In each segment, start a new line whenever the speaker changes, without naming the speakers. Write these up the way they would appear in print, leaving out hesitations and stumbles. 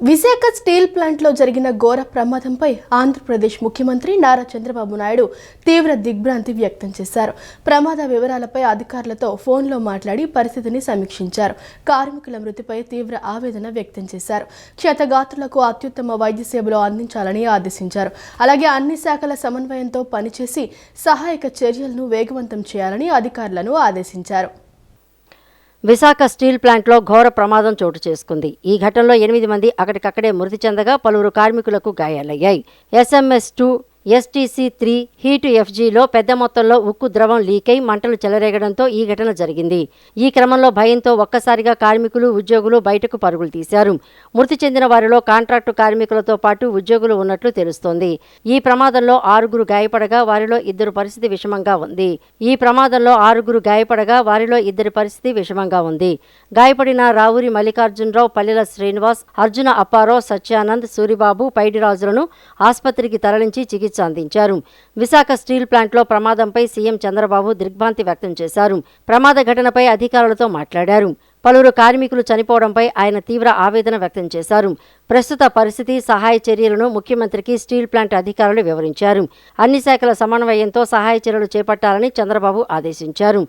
Visakha steel ప్లాంట్లో జరిగిన ఘోర ప్రమాదంపై ఆంధ్రప్రదేశ్ ముఖ్యమంత్రి నారా చంద్రబాబు నాయుడు తీవ్ర దిగ్భ్రాంతి వ్యక్తం చేశారు. ప్రమాద వివరాలపై అధికారులతో ఫోన్లో మాట్లాడి పరిస్థితిని సమీక్షించారు. కార్మికుల మృతిపై తీవ్ర ఆవేదన వ్యక్తం చేశారు. క్షతగాత్రులకు అత్యుత్తమ వైద్య సేవలు అందించాలని ఆదేశించారు. అలాగే అన్ని శాఖల సమన్వయంతో పనిచేసి సహాయక చర్యలను వేగవంతం చేయాలని అధికారులను ఆదేశించారు.
విశాఖ స్టీల్ ప్లాంట్లో ఘోర ప్రమాదం చోటు చేసుకుంది. ఈ ఘటనలో 8 మంది అక్కడికక్కడే మృతి చెందగా పలువురు కార్మికులకు గాయాలయ్యాయి. SMS2 STC3 హీటు FGలో పెద్ద మొత్తంలో ఉక్కు ద్రవం లీకై మంటలు చెలరేగడంతో ఈ ఘటన జరిగింది. ఈ క్రమంలో భయంతో ఒక్కసారిగా కార్మికులు, ఉద్యోగులు బయటకు పరుగులు తీశారు. మృతి చెందిన వారిలో కాంట్రాక్టు కార్మికులతో పాటు ఉద్యోగులు ఉన్నట్లు తెలుస్తోంది. ఈ ప్రమాదంలో 6 గాయపడగా వారిలో 2 పరిస్థితి విషమంగా ఉంది. గాయపడిన రావూరి మల్లికార్జునరావు, పల్లెల శ్రీనివాస్, అర్జున అప్పారావు, సత్యానంద్, సూరిబాబు, పైడిరాజులను ఆసుపత్రికి తరలించి చికిత్స అందించారు. విశాఖ స్టీల్ ప్లాంట్లో ప్రమాదంపై సీఎం చంద్రబాబు దిగ్భ్రాంతి వ్యక్తం చేశారు. ప్రమాద ఘటనపై అధికారులతో మాట్లాడారు. పలువురు కార్మికులు చనిపోవడంపై ఆయన తీవ్ర ఆవేదన వ్యక్తం చేశారు. ప్రస్తుత పరిస్థితి, సహాయ చర్యలను ముఖ్యమంత్రికి స్టీల్ ప్లాంట్ అధికారులు వివరించారు. అన్ని శాఖల సమన్వయంతో సహాయ చర్యలు చేపట్టాలని చంద్రబాబు ఆదేశించారు.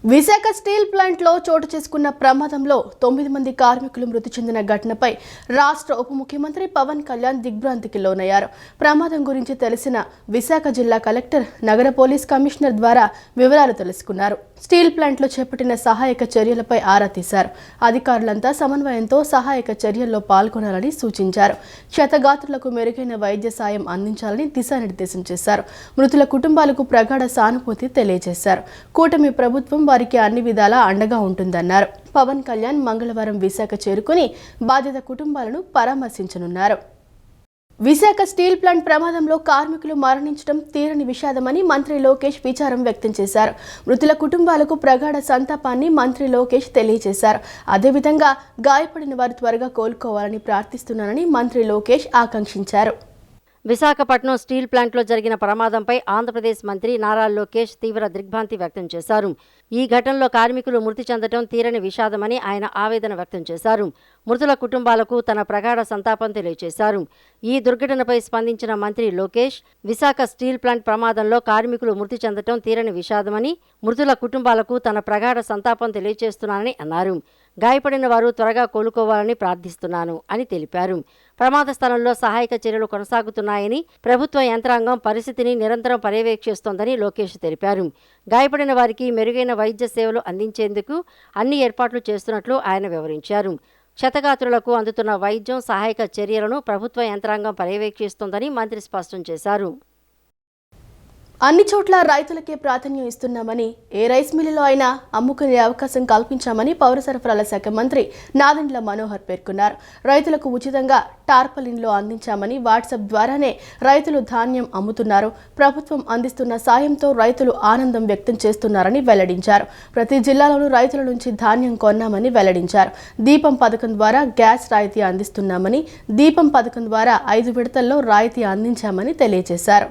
విశాఖ స్టీల్ ప్లాంట్లో చోటు చేసుకున్న ప్రమాదంలో 9 మంది కార్మికులు మృతి చెందిన ఘటనపై రాష్ట్ర ఉప ముఖ్యమంత్రి పవన్ కళ్యాణ్ దిగ్భ్రాంతికి లోనయ్యారు. ప్రమాదం గురించి తెలిసిన విశాఖ జిల్లా కలెక్టర్, నగర పోలీస్ కమిషనర్ ద్వారా వివరాలు తెలుసుకున్నారు. స్టీల్ ప్లాంట్లో చేపట్టిన సహాయక చర్యలపై ఆరా తీశారు. అధికారులంతా సమన్వయంతో సహాయక చర్యల్లో పాల్గొనాలని సూచించారు. క్షతగాత్రులకు మెరుగైన వైద్య సాయం అందించాలని దిశానిర్దేశం చేశారు. మృతుల కుటుంబాలకు ప్రగాఢ సానుభూతి తెలియజేశారు. కూటమి ప్రభుత్వం వారికి అన్ని విధాలా అండగా ఉంటుందన్నారు. పవన్ కళ్యాణ్ మంగళవారం విశాఖ చేరుకుని బాధిత కుటుంబాలను పరామర్శించనున్నారు. విశాఖ స్టీల్ ప్లాంట్ ప్రమాదంలో కార్మికులు మరణించడం తీరని విషాదమని మంత్రి లోకేష్ విచారం వ్యక్తం చేశారు. మృతుల కుటుంబాలకు ప్రగాఢ సంతాపాన్ని మంత్రి లోకేష్ తెలియజేశారు. అదేవిధంగా గాయపడిన వారు త్వరగా కోలుకోవాలని ప్రార్థిస్తున్నానని మంత్రి లోకేష్ ఆకాంక్షించారు.
విశాఖపట్నం స్టీల్ ప్లాంట్లో జరిగిన ప్రమాదంపై ఆంధ్రప్రదేశ్ మంత్రి నారా లోకేష్ తీవ్ర దిగ్భ్రాంతి వ్యక్తం చేశారు. ఈ ఘటనలో కార్మికులు మృతి చెందడం తీరని విషాదమని ఆయన ఆవేదన వ్యక్తం చేశారు. మృతుల కుటుంబాలకు తన ప్రగాఢ సంతాపం తెలియజేశారు. ఈ దుర్ఘటనపై స్పందించిన మంత్రి లోకేష్, విశాఖ స్టీల్ ప్లాంట్ ప్రమాదంలో కార్మికులు మృతి చెందడం తీరని విషాదమని, మృతుల కుటుంబాలకు తన ప్రగాఢ సంతాపం తెలియజేస్తున్నానని అన్నారు. గాయపడిన వారు త్వరగా కోలుకోవాలని ప్రార్థిస్తున్నాను అని తెలిపారు. ప్రమాద స్థలంలో సహాయక చర్యలు కొనసాగుతున్నాయని, ప్రభుత్వ యంత్రాంగం పరిస్థితిని నిరంతరం పర్యవేక్షిస్తోందని లోకేష్ తెలిపారు. గాయపడిన వారికి మెరుగైన వైద్య సేవలు అందించేందుకు అన్ని ఏర్పాట్లు చేస్తున్నట్లు ఆయన వివరించారు. క్షతగాత్రులకు అందుతున్న వైద్యం, సహాయక చర్యలను ప్రభుత్వ యంత్రాంగం పర్యవేక్షిస్తోందని మంత్రి స్పష్టం చేశారు.
అన్ని చోట్ల రైతులకే ప్రాధాన్యం ఇస్తున్నామని, ఏ రైస్ మిల్లులో అయినా అమ్ముకునే అవకాశం కల్పించామని పౌర సరఫరాల శాఖ మంత్రి నాదెండ్ల మనోహర్ పేర్కొన్నారు. రైతులకు ఉచితంగా టార్పలిన్లు అందించామని, వాట్సాప్ ద్వారానే రైతులు ధాన్యం అమ్ముతున్నారు. ప్రభుత్వం అందిస్తున్న సాయంతో రైతులు ఆనందం వ్యక్తం చేస్తున్నారని వెల్లడించారు. ప్రతి జిల్లాలోనూ రైతుల నుంచి ధాన్యం కొన్నామని వెల్లడించారు. దీపం పథకం ద్వారా గ్యాస్ రాయితీ అందిస్తున్నామని, దీపం పథకం ద్వారా 5 విడతల్లో రాయితీ అందించామని తెలియజేశారు.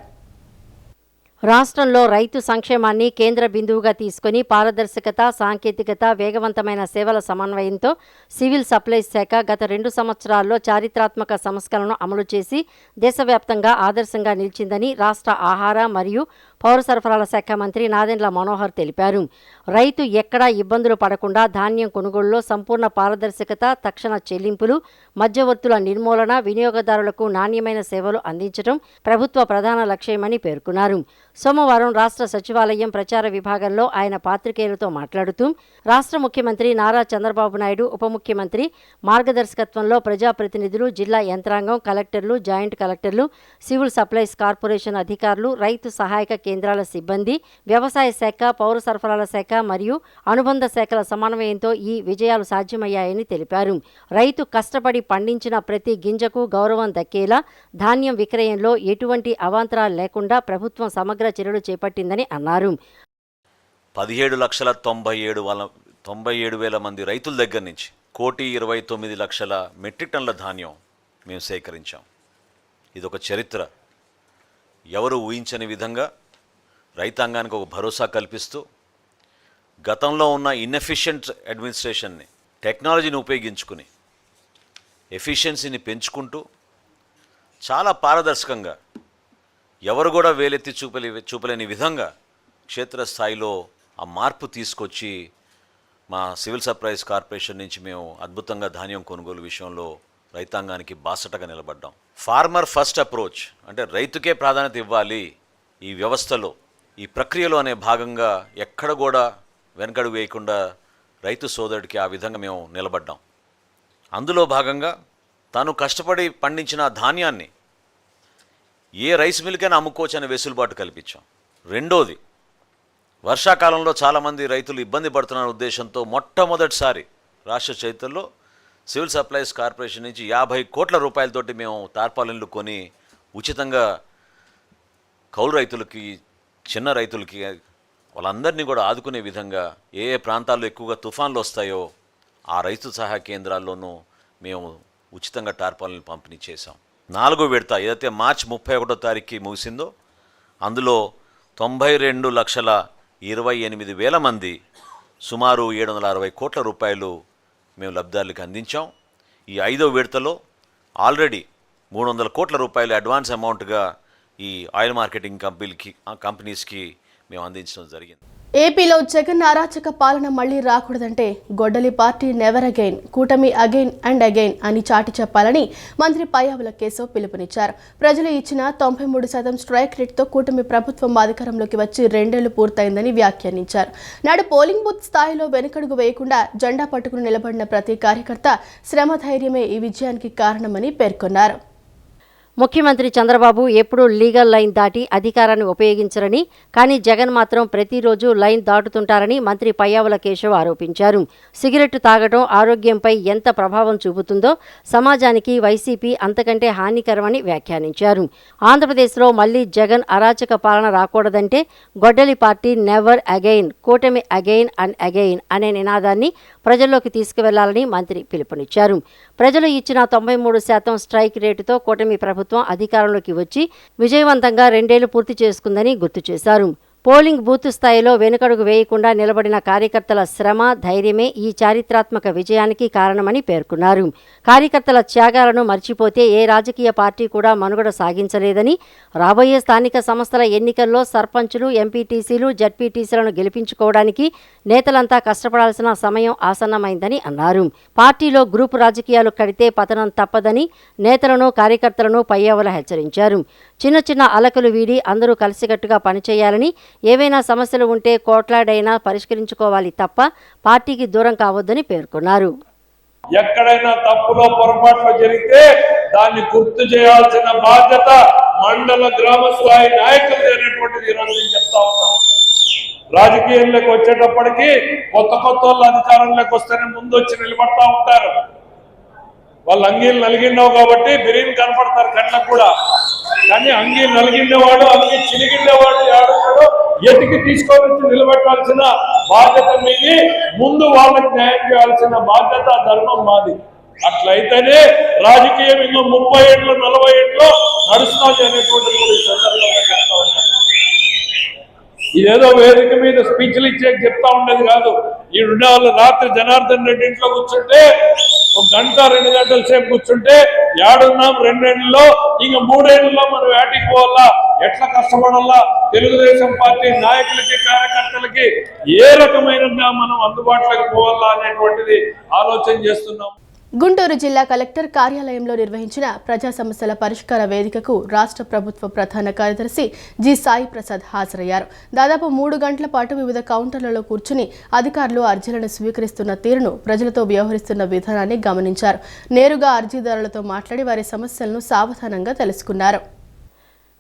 రాష్ట్రంలో రైతు సంక్షేమాన్ని కేంద్ర బిందువుగా తీసుకుని పారదర్శకత, సాంకేతికత, వేగవంతమైన సేవల సమన్వయంతో సివిల్ సప్లైస్ శాఖ గత 2 సంవత్సరాల్లో చారిత్రాత్మక సంస్కరణను అమలు చేసి దేశవ్యాప్తంగా ఆదర్శంగా నిలిచిందని రాష్ట్ర ఆహార మరియు పౌర సరఫరాల శాఖ మంత్రి నాదెండ్ల మనోహర్ తెలిపారు. రైతు ఎక్కడా ఇబ్బందులు పడకుండా ధాన్యం కొనుగోలులో సంపూర్ణ పారదర్శకత, తక్షణ చెల్లింపులు, మధ్యవర్తుల నిర్మూలన, వినియోగదారులకు నాణ్యమైన సేవలు అందించడం ప్రభుత్వ ప్రధాన లక్ష్యమని పేర్కొన్నారు. సోమవారం రాష్ట్ర సచివాలయం ప్రచార విభాగంలో ఆయన పాత్రికేయులతో మాట్లాడుతూ, రాష్ట్ర ముఖ్యమంత్రి నారా చంద్రబాబు నాయుడు, ఉప ముఖ్యమంత్రి మార్గదర్శకత్వంలో ప్రజాప్రతినిధులు, జిల్లా యంత్రాంగం, కలెక్టర్లు, జాయింట్ కలెక్టర్లు, సివిల్ సప్లైస్ కార్పొరేషన్ అధికారులు, రైతు సహాయక కేంద్రాల సిబ్బంది, వ్యవసాయ శాఖ, పౌర సరఫరాల శాఖ మరియు అనుబంధ శాఖల సమన్వయంతో ఈ విజయాలు సాధ్యమయ్యాయని తెలిపారు. రైతు కష్టపడి పండించిన ప్రతి గింజకు గౌరవం దక్కేలా ధాన్యం విక్రయంలో ఎటువంటి అవాంతరాలు లేకుండా ప్రభుత్వం సమగ్ర చర్యలు చేపట్టిందని అన్నారు.
17,97,000 మంది రైతుల దగ్గర నుంచి 1,29,00,000 మెట్రిక్ టన్నుల ధాన్యం మేము సేకరించాం. ఇదొక చరిత్ర. ఎవరు ఊహించని విధంగా రైతాంగానికి ఒక భరోసా కల్పిస్తూ, గతంలో ఉన్న ఇన్ఎఫిషియెంట్ అడ్మినిస్ట్రేషన్ని టెక్నాలజీని ఉపయోగించుకుని ఎఫిషియన్సీని పెంచుకుంటూ చాలా పారదర్శకంగా ఎవరు కూడా వేలెత్తి చూపలేని విధంగా క్షేత్రస్థాయిలో ఆ మార్పు తీసుకొచ్చి మా సివిల్ సప్లైస్ కార్పొరేషన్ నుంచి మేము అద్భుతంగా ధాన్యం కొనుగోలు విషయంలో రైతాంగానికి బాసటగా నిలబడ్డాం. ఫార్మర్ ఫస్ట్ అప్రోచ్ అంటే రైతుకే ప్రాధాన్యత ఇవ్వాలి ఈ వ్యవస్థలో, ఈ ప్రక్రియలో అనే భాగంగా ఎక్కడ కూడా వెనకడుగు వేయకుండా రైతు సోదరుడికి ఆ విధంగా మేము నిలబడ్డాం. అందులో భాగంగా తాను కష్టపడి పండించిన ధాన్యాన్ని ఏ రైస్ మిల్కైనా అమ్ముకోవచ్చు అనే వెసులుబాటు కల్పించాం. రెండోది, వర్షాకాలంలో చాలామంది రైతులు ఇబ్బంది పడుతున్న ఉద్దేశంతో మొట్టమొదటిసారి రాష్ట్ర చరిత్రలో సివిల్ సప్లైస్ కార్పొరేషన్ నుంచి 50 కోట్ల రూపాయలతోటి మేము తార్పాలిన్లు కొని ఉచితంగా కౌలు రైతులకి, చిన్న రైతులకి వాళ్ళందరినీ కూడా ఆదుకునే విధంగా ఏ ప్రాంతాల్లో ఎక్కువగా తుఫాన్లు వస్తాయో ఆ రైతు సహాయ కేంద్రాల్లోనూ మేము ఉచితంగా టార్పాలిన్లు పంపిణీ చేశాం. 4వ విడత ఏదైతే మార్చి 31వ తారీఖుకి ముగిసిందో అందులో 92,28,000 మంది సుమారు 760 కోట్ల రూపాయలు మేము లబ్ధిదారులకు అందించాం. ఈ 5వ విడతలో ఆల్రెడీ 300 కోట్ల రూపాయలు అడ్వాన్స్ అమౌంట్గా ఈ ఆయిల్ మార్కెటింగ్ కంపెనీస్కి మేము అందించడం జరిగింది.
ఏపీలో జగన్ అరాచక పాలన మళ్లీ రాకూడదంటే గొడ్డలి పార్టీ నెవర్ అగైన్, కూటమి అగైన్ అండ్ అగైన్ అని చాటి చెప్పాలని మంత్రి పయ్యావుల కేశవ్ పిలుపునిచ్చారు. ప్రజలు ఇచ్చిన 93% స్ట్రైక్ రేట్తో కూటమి ప్రభుత్వం అధికారంలోకి వచ్చి 2 ఏళ్లు పూర్తయిందని వ్యాఖ్యానించారు. నాడు పోలింగ్ బూత్ స్థాయిలో వెనుకడుగు వేయకుండా జెండా పట్టుకుని నిలబడిన ప్రతి కార్యకర్త శ్రమ ధైర్యమే ఈ విజయానికి కారణమని పేర్కొన్నారు.
ముఖ్యమంత్రి చంద్రబాబు ఎప్పుడూ లీగల్ లైన్ దాటి అధికారాన్ని ఉపయోగించరని, కానీ జగన్ మాత్రం ప్రతిరోజు లైన్ దాటుతుంటారని మంత్రి పయ్యావుల కేశవ్ ఆరోపించారు. సిగరెట్ తాగడం ఆరోగ్యంపై ఎంత ప్రభావం చూపుతుందో సమాజానికి వైసీపీ అంతకంటే హానికరమని వ్యాఖ్యానించారు. ఆంధ్రప్రదేశ్లో మళ్లీ జగన్ అరాచక పాలన రాకూడదంటే గొడ్డలి పార్టీ నెవర్ అగైన్, కూటమి అగైన్ అండ్ అగైన్ అనే నినాదాన్ని ప్రజల్లోకి తీసుకువెళ్లాలని మంత్రి పిలుపునిచ్చారు. ప్రజలు ఇచ్చిన 93% స్ట్రైక్ రేటుతో కూటమి ప్రభుత్వం అధికారంలోకి వచ్చి విజయవంతంగా 2 ఏళ్లు పూర్తి చేసుకుందని గుర్తు చేశారు. పోలింగ్ బూత్ స్థాయిలో వెనుకడుగు వేయకుండా నిలబడిన కార్యకర్తల శ్రమ ధైర్యమే ఈ చారిత్రాత్మక విజయానికి కారణమని పేర్కొన్నారు. కార్యకర్తల త్యాగాలను మర్చిపోతే ఏ రాజకీయ పార్టీ కూడా మనుగడ సాగించలేదని, రాబోయే స్థానిక సంస్థల ఎన్నికల్లో సర్పంచులు, ఎంపీటీసీలు, జడ్పీటీసీలను గెలిపించుకోవడానికి నేతలంతా కష్టపడాల్సిన సమయం ఆసన్నమైందని అన్నారు. పార్టీలో గ్రూపు రాజకీయాలు కడితే పతనం తప్పదని నేతలను, కార్యకర్తలను పయ్యావుల హెచ్చరించారు. చిన్న చిన్న అలకలు వీడి అందరూ కలిసికట్టుగా పనిచేయాలని, ఏవైనా సమస్యలు ఉంటే కోట్లాడైనా పరిష్కరించుకోవాలి తప్ప పార్టీకి దూరం కావద్దని పేర్కొన్నారు.
ఎక్కడైనా తప్పులో పొరపాట్లు జరిగితే దాన్ని గుర్తు చేయాల్సిన బాధ్యత మండల గ్రామ స్థాయి నాయకులు అనేటువంటిది ఈరోజు నేను చెప్తా ఉన్నాను. రాజకీయంలోకి వచ్చేటప్పటికి కొత్త వాళ్ళు అధికారంలోకి వస్తేనే ముందు వచ్చి నిలబడతా ఉంటారు. వాళ్ళు అంగీలు నలిగిండవు కాబట్టి బిర్యానీ కనపడతారు కళ్ళకు కూడా. కానీ అంగీ నలిగిండేవాడు, అంగీ చిలిగిండేవాడు ఎవడో ఎతికి తీసుకొని వచ్చి నిలబెట్టాల్సిన బాధ్యత మీది. ముందు వాళ్ళకి న్యాయం చేయాల్సిన బాధ్యత, ధర్మం మాది. అట్లయితేనే రాజకీయం ఇంకా 30 ఏళ్ళు 40 ఏళ్ళు నడుస్తుంది అనేటువంటి కూడా ఈ సందర్భంగా చెప్తా ఉన్నాను. ఇదేదో వేదిక మీద స్పీచ్లు ఇచ్చే చెప్తా ఉండేది కాదు. ఈ ఉండే వాళ్ళు రాత్రి జనార్దన్ రెడ్డి ఇంట్లో కూర్చుంటే 1 గంట 2 గంటల సేపు కూర్చుంటే ఏడున్నాం 2 ఏళ్లలో, ఇంక 3 ఏళ్లలో మనం వేటికి పోవాలా, ఎట్లా కష్టపడాలా, తెలుగుదేశం పార్టీ నాయకులకి కార్యకర్తలకి ఏ రకమైన మనం అందుబాటులోకి పోవాలా అనేటువంటిది ఆలోచన చేస్తున్నాం.
గుంటూరు జిల్లా కలెక్టర్ కార్యాలయంలో నిర్వహించిన ప్రజా సమస్యల పరిష్కార వేదికకు రాష్ట్ర ప్రభుత్వ ప్రధాన కార్యదర్శి జి సాయి ప్రసాద్ హాజరయ్యారు. దాదాపు 3 గంటల పాటు వివిధ కౌంటర్లలో కూర్చుని అధికారులు అర్జీలను స్వీకరిస్తున్న తీరును, ప్రజలతో వ్యవహరిస్తున్న విధానాన్ని గమనించారు. నేరుగా అర్జీదారులతో మాట్లాడి వారి సమస్యలను సావధానంగా తెలుసుకున్నారు.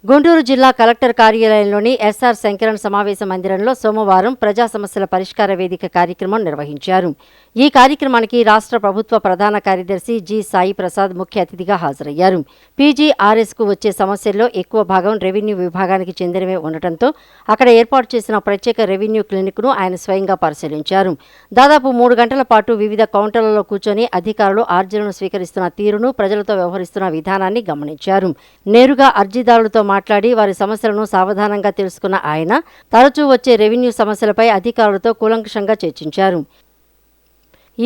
గుంటూరు జిల్లా కలెక్టర్ కార్యాలయంలోని ఎస్ఆర్ శంకరన్ సమావేశ మందిరంలో సోమవారం ప్రజా సమస్యల పరిష్కార వేదిక కార్యక్రమం నిర్వహించారు. ఈ కార్యక్రమానికి రాష్ట్ర ప్రభుత్వ ప్రధాన కార్యదర్శి జి సాయి ప్రసాద్ ముఖ్య అతిథిగా హాజరయ్యారు. పీజీఆర్ఎస్కు వచ్చే సమస్యల్లో ఎక్కువ భాగం రెవెన్యూ విభాగానికి చెందినవే ఉండటంతో అక్కడ ఏర్పాటు చేసిన ప్రత్యేక రెవెన్యూ క్లినిక్ను ఆయన స్వయంగా పరిశీలించారు. దాదాపు 3 గంటల పాటు వివిధ కౌంటర్లలో కూర్చొని అధికారులు అర్జీలను స్వీకరిస్తున్న తీరును, ప్రజలతో వ్యవహరిస్తున్న విధానాన్ని గమనించారు. నేరుగా అర్జీదారులతో మాట్లాడి వారి సమస్యలను సావధానంగా తెలుసుకున్న ఆయన తరచూ వచ్చే రెవెన్యూ సమస్యలపై అధికారులతో కూలంకషంగా చర్చించారు.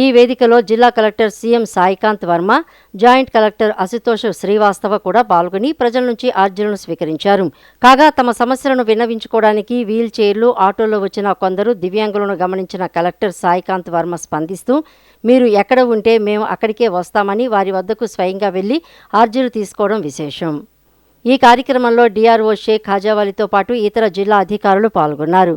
ఈ వేదికలో జిల్లా collector CM Saikanth Varma, joint collector Ashutosh Srivastava కూడా పాల్గొని ప్రజల నుంచి అర్జీలను స్వీకరించారు. కాగా తమ సమస్యలను విన్నవించుకోవడానికి వీల్ చైర్లు, ఆటోలో వచ్చిన కొందరు దివ్యాంగులను గమనించిన కలెక్టర్ సాయికాంత్ వర్మ స్పందిస్తూ, మీరు ఎక్కడ ఉంటే మేము అక్కడికే వస్తామని వారి వద్దకు స్వయంగా వెళ్లి అర్జీలు తీసుకోవడం విశేషం. ఈ కార్యక్రమంలో డిఆర్ఓ షేక్ ఖాజావాలితో పాటు ఇతర జిల్లా అధికారులు పాల్గొన్నారు.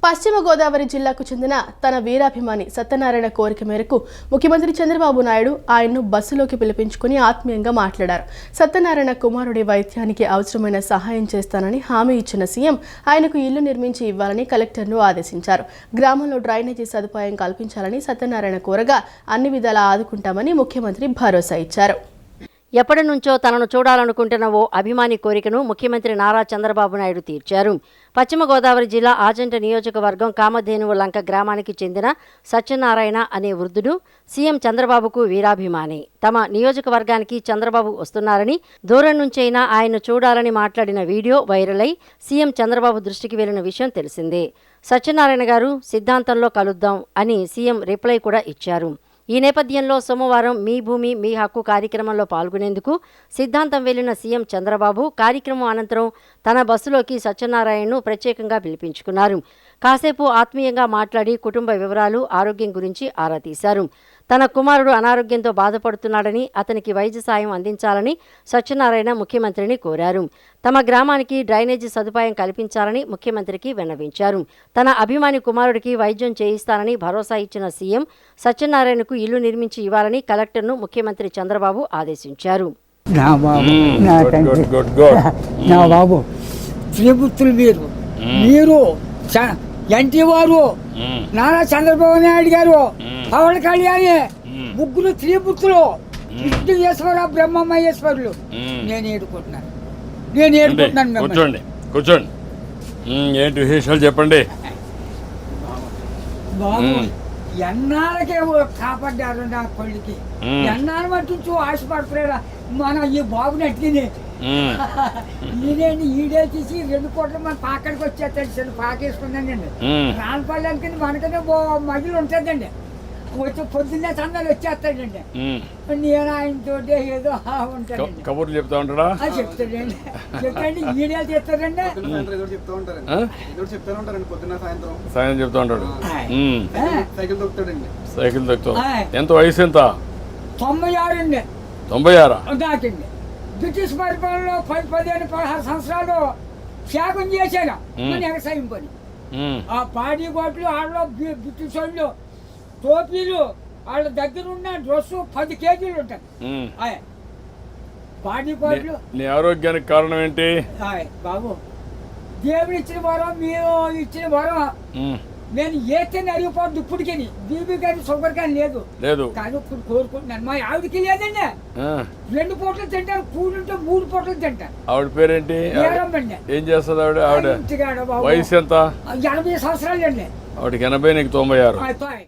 పశ్చిమ గోదావరి జిల్లాకు చెందిన తన వీరాభిమాని సత్యనారాయణ కోరిక మేరకు ముఖ్యమంత్రి చంద్రబాబు నాయుడు ఆయన్ను బస్సులోకి పిలిపించుకుని ఆత్మీయంగా మాట్లాడారు. సత్యనారాయణ కుమారుడి వైద్యానికి అవసరమైన సహాయం చేస్తానని హామీ ఇచ్చిన సీఎం ఆయనకు ఇల్లు నిర్మించి ఇవ్వాలని కలెక్టర్ను ఆదేశించారు. గ్రామంలో డ్రైనేజీ సదుపాయం కల్పించాలని సత్యనారాయణ కోరగా అన్ని విధాలా ఆదుకుంటామని ముఖ్యమంత్రి భరోసా ఇచ్చారు.
ఎప్పటి నుంచో తనను చూడాలనుకుంటున్న ఓ అభిమాని కోరికను ముఖ్యమంత్రి నారా చంద్రబాబు నాయుడు తీర్చారు. పశ్చిమ గోదావరి జిల్లా ఆజంట నియోజకవర్గం కామధేనువు లంక గ్రామానికి చెందిన సత్యనారాయణ అనే వృద్ధుడు సీఎం చంద్రబాబుకు వీరాభిమాని. తమ నియోజకవర్గానికి చంద్రబాబు వస్తున్నారని, దూరం నుంచైనా ఆయన చూడాలని మాట్లాడిన వీడియో వైరల్ అయి సీఎం చంద్రబాబు దృష్టికి వెళ్లిన విషయం తెలిసిందే. సత్యనారాయణ గారు సిద్ధాంతంలో కలుద్దాం అని సీఎం రిప్లై కూడా ఇచ్చారు. ఈ నేపథ్యంలో సోమవారం మీ భూమి మీ హక్కు కార్యక్రమంలో పాల్గొనేందుకు సిద్ధాంతం వెళ్లిన సీఎం చంద్రబాబు కార్యక్రమం అనంతరం తన బస్సులోకి సత్యనారాయణను ప్రత్యేకంగా పిలిపించుకున్నారు. కాసేపు ఆత్మీయంగా మాట్లాడి కుటుంబ వివరాలు, ఆరోగ్యం గురించి ఆరా తీశారు. తన కుమారుడు అనారోగ్యంతో బాధపడుతున్నాడని, అతనికి వైద్య సాయం అందించాలని సత్యనారాయణ ముఖ్యమంత్రిని కోరారు. తమ గ్రామానికి డ్రైనేజీ సదుపాయం కల్పించాలని ముఖ్యమంత్రికి విన్నవించారు. తన అభిమాని కుమారుడికి వైద్యం చేయిస్తానని భరోసా ఇచ్చిన సీఎం సత్యనారాయణకు ఇల్లు నిర్మించి ఇవ్వాలని కలెక్టర్ను ముఖ్యమంత్రి చంద్రబాబు ఆదేశించారు.
నా బాబు త్రిపుత్రులు మీరు ఎన్టీ వారు, నారా చంద్రబాబు నాయుడు గారు, పవన్ కళ్యాణ్, ముగ్గురు త్రిపుత్రులు, విష్ణుయేశ్వర బ్రహ్మమహేశ్వరులు. నేను ఏడుకుంటున్నాను.
కూర్చోండి కూర్చోండి. ఏంటి విశేషాలు చెప్పండి
బాబు. ఎన్నాళ్ళకే కాపాడ్డారు నా కొడుకి. ఎన్నాళ్ళ మట్టు ఆశపడుతున్నారా మన ఈ బాబుని అట్టిని. ఈడేంటి ఈడే తీసి 2 కోట్ల మన పాకడికి వచ్చేస్తాడు. సరే పాకేసుకున్నానండి. రాన్పల్లి మనకనే మగిలి ఉంటుందండి. వచ్చి పొద్దున్నే సందాలు వచ్చేస్తాడండి. నేను ఆయనతో ఏదో ఉంటానండి.
కబుర్లు చెప్తా ఉంటాడా?
చెప్తాడండి. చెప్తాండి ఈడేలు చేస్తాడండి.
సాయం చెప్తా ఉంటాడు. సైకిల్ దొక్కుతాడు. ఎంత వయసు ఎంత?
96 అండి.
96
దాకండి. బ్రిటిష్ పరిపాలనలో 15-16 సంవత్సరాలు త్యాగం చేశాను మన వ్యవసాయం పని. ఆ పాడి గోట్లు వాళ్ళలో బ్రిటిష్ వాళ్ళు టోపీలు వాళ్ళ దగ్గర ఉన్న డ్రెస్సు 10 కేజీలు ఉంటాయి. పాడి గోట్లు.
నీ ఆరోగ్యానికి కారణం ఏంటి
బాబు? దేవుడు ఇచ్చిన వరం, మీరు ఇచ్చిన వరం. నేను ఏతేనే అరిగిపోద్దు ఇప్పటికి. బీబీ కానీ షుగర్ కానీ లేదు. కానీ ఇప్పుడు కోరుకుంటున్నాను. మా ఆవిడకి లేదండి. 2 పూటలు తింటారు. కూడుంటే 3 పూటలు తింటారు.
ఆవిడ పేరేంటి? ఏం చేస్తుంది ఆవిడ? వయసు ఎంత?
80 సంవత్సరాలు అండి.
ఆవిడకి 80, నీకు 96.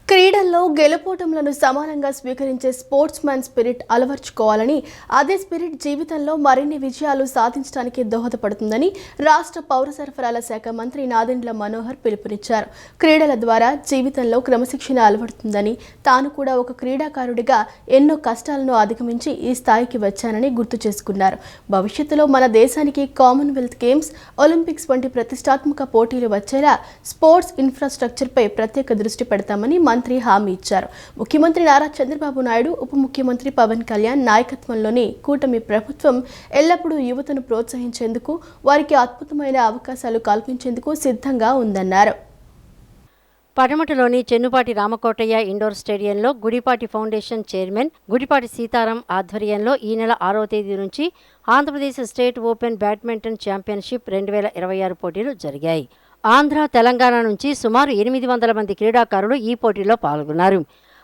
క్రీడల్లో గెలుపోటములను సమానంగా స్వీకరించే స్పోర్ట్స్ మ్యాన్ స్పిరిట్ అలవర్చుకోవాలని, అదే స్పిరిట్ జీవితంలో మరిన్ని విజయాలు సాధించడానికి దోహదపడుతుందని రాష్ట్ర పౌర సరఫరాల శాఖ మంత్రి నాదెండ్ల మనోహర్ పిలుపునిచ్చారు. క్రీడల ద్వారా జీవితంలో క్రమశిక్షణ అలవడుతుందని, తాను కూడా ఒక క్రీడాకారుడిగా ఎన్నో కష్టాలను అధిగమించి ఈ స్థాయికి వచ్చానని గుర్తు చేసుకున్నారు. భవిష్యత్తులో మన దేశానికి కామన్వెల్త్ గేమ్స్, ఒలింపిక్స్ వంటి ప్రతిష్టాత్మక పోటీలు వచ్చేలా స్పోర్ట్స్ ఇన్ఫ్రాస్ట్రక్చర్పై ప్రత్యేక దృష్టి పెడతామని మంత్రి హామీ ఇచ్చారు. ముఖ్యమంత్రి నారా చంద్రబాబు నాయుడు, ఉప ముఖ్యమంత్రి పవన్ కళ్యాణ్ నాయకత్వంలోని కూటమి ప్రభుత్వం ఎల్లప్పుడూ యువతను ప్రోత్సహించేందుకు, వారికి అద్భుతమైన అవకాశాలు కల్పించేందుకు సిద్ధంగా ఉందన్నారు.
పడమటలోని చెన్నుపాటి రామకోటయ్య ఇండోర్ స్టేడియంలో గుడిపాటి ఫౌండేషన్ చైర్మన్ గుడిపాటి సీతారాం ఆధ్వర్యంలో ఈ నెల 6వ తేదీ నుంచి Andhra Pradesh state open badminton championship 2026 పోటీలు జరిగాయి. ఆంధ్ర, తెలంగాణ నుంచి సుమారు 800 మంది క్రీడాకారులు ఈ పోటీలో పాల్గొన్నారు.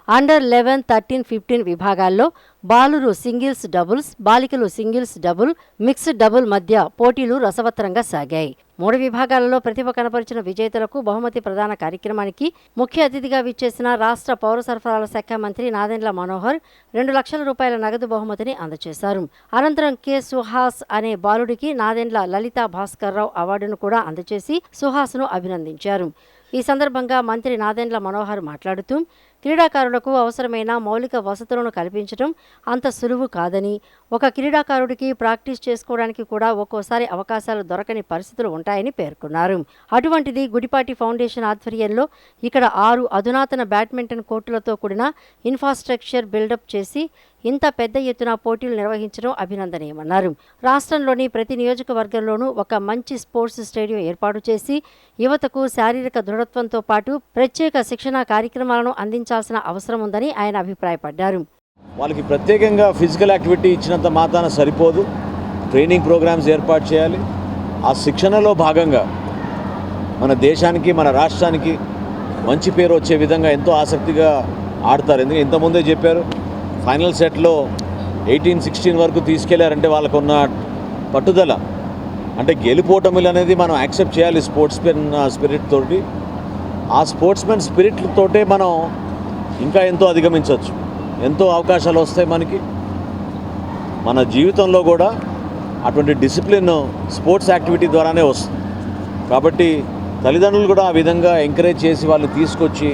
అండర్ 11, 13, 15 విభాగాల్లో బాలురు సింగిల్స్ డబుల్స్, బాలికలు సింగిల్స్ డబుల్, మిక్స్డ్ డబుల్ మధ్య పోటీలు రసవత్తరంగా సాగాయి. 3 విభాగాలలో ప్రతిభ కనపరిచిన విజేతలకు బహుమతి ప్రదాన కార్యక్రమానికి ముఖ్య అతిథిగా విచ్చేసిన రాష్ట్ర పౌర సరఫరాల శాఖ మంత్రి నాదెండ్ల మనోహర్ 2 లక్షల రూపాయల నగదు బహుమతిని అందజేశారు. అనంతరం కె సుహాస్ అనే బాలుడికి నాదెండ్ల లలితా భాస్కర్రావు అవార్డును కూడా అందజేసి సుహాస్ను అభినందించారు. ఈ సందర్భంగా మంత్రి నాదెండ్ల మనోహర్ మాట్లాడుతూ, క్రీడాకారులకు అవసరమైన మౌలిక వసతులను కల్పించడం అంత సులువు కాదని, ఒక క్రీడాకారుడికి ప్రాక్టీస్ చేసుకోవడానికి కూడా ఒక్కోసారి అవకాశాలు దొరకని పరిస్థితులు ఉంటాయని పేర్కొన్నారు. అటువంటిది గుడిపాటి ఫౌండేషన్ ఆధ్వర్యంలో ఇక్కడ 6 అధునాతన బ్యాడ్మింటన్ కోర్టులతో కూడిన ఇన్ఫ్రాస్ట్రక్చర్ బిల్డప్ చేసి ఇంత పెద్ద ఎత్తున పోటీలు నిర్వహించడం అభినందనీయమన్నారు. రాష్ట్రంలోని ప్రతి నియోజకవర్గంలోనూ ఒక మంచి స్పోర్ట్స్ స్టేడియం ఏర్పాటు చేసి యువతకు శారీరక దృఢత్వంతో పాటు ప్రత్యేక శిక్షణా కార్యక్రమాలను అందించాల్సిన అవసరం ఉందని ఆయన అభిప్రాయపడ్డారు.
వాళ్ళకి ప్రత్యేకంగా ఫిజికల్ యాక్టివిటీ ఇచ్చినంత మాత్రాన సరిపోదు, ట్రైనింగ్ ప్రోగ్రామ్స్ ఏర్పాటు చేయాలి. ఆ శిక్షణలో భాగంగా మన దేశానికి మన రాష్ట్రానికి మంచి పేరు వచ్చే విధంగా ఎంతో ఆసక్తిగా ఆడతారు. ఎందుకంటే ఇంతకుముందే చెప్పారు, ఫైనల్ సెట్లో 18-16 వరకు తీసుకెళ్లారంటే వాళ్ళకున్న పట్టుదల, అంటే గెలుపోటములు అనేది మనం యాక్సెప్ట్ చేయాలి స్పోర్ట్స్మెన్ స్పిరిట్ తోటి. ఆ స్పోర్ట్స్మెన్ స్పిరిట్ తోటే మనం ఇంకా ఎంతో అధిగమించవచ్చు, ఎంతో అవకాశాలు వస్తాయి మనకి. మన జీవితంలో కూడా అటువంటి డిసిప్లిన్ స్పోర్ట్స్ యాక్టివిటీ ద్వారానే వస్తుంది. కాబట్టి తల్లిదండ్రులు కూడా ఆ విధంగా ఎంకరేజ్ చేసి వాళ్ళు తీసుకొచ్చి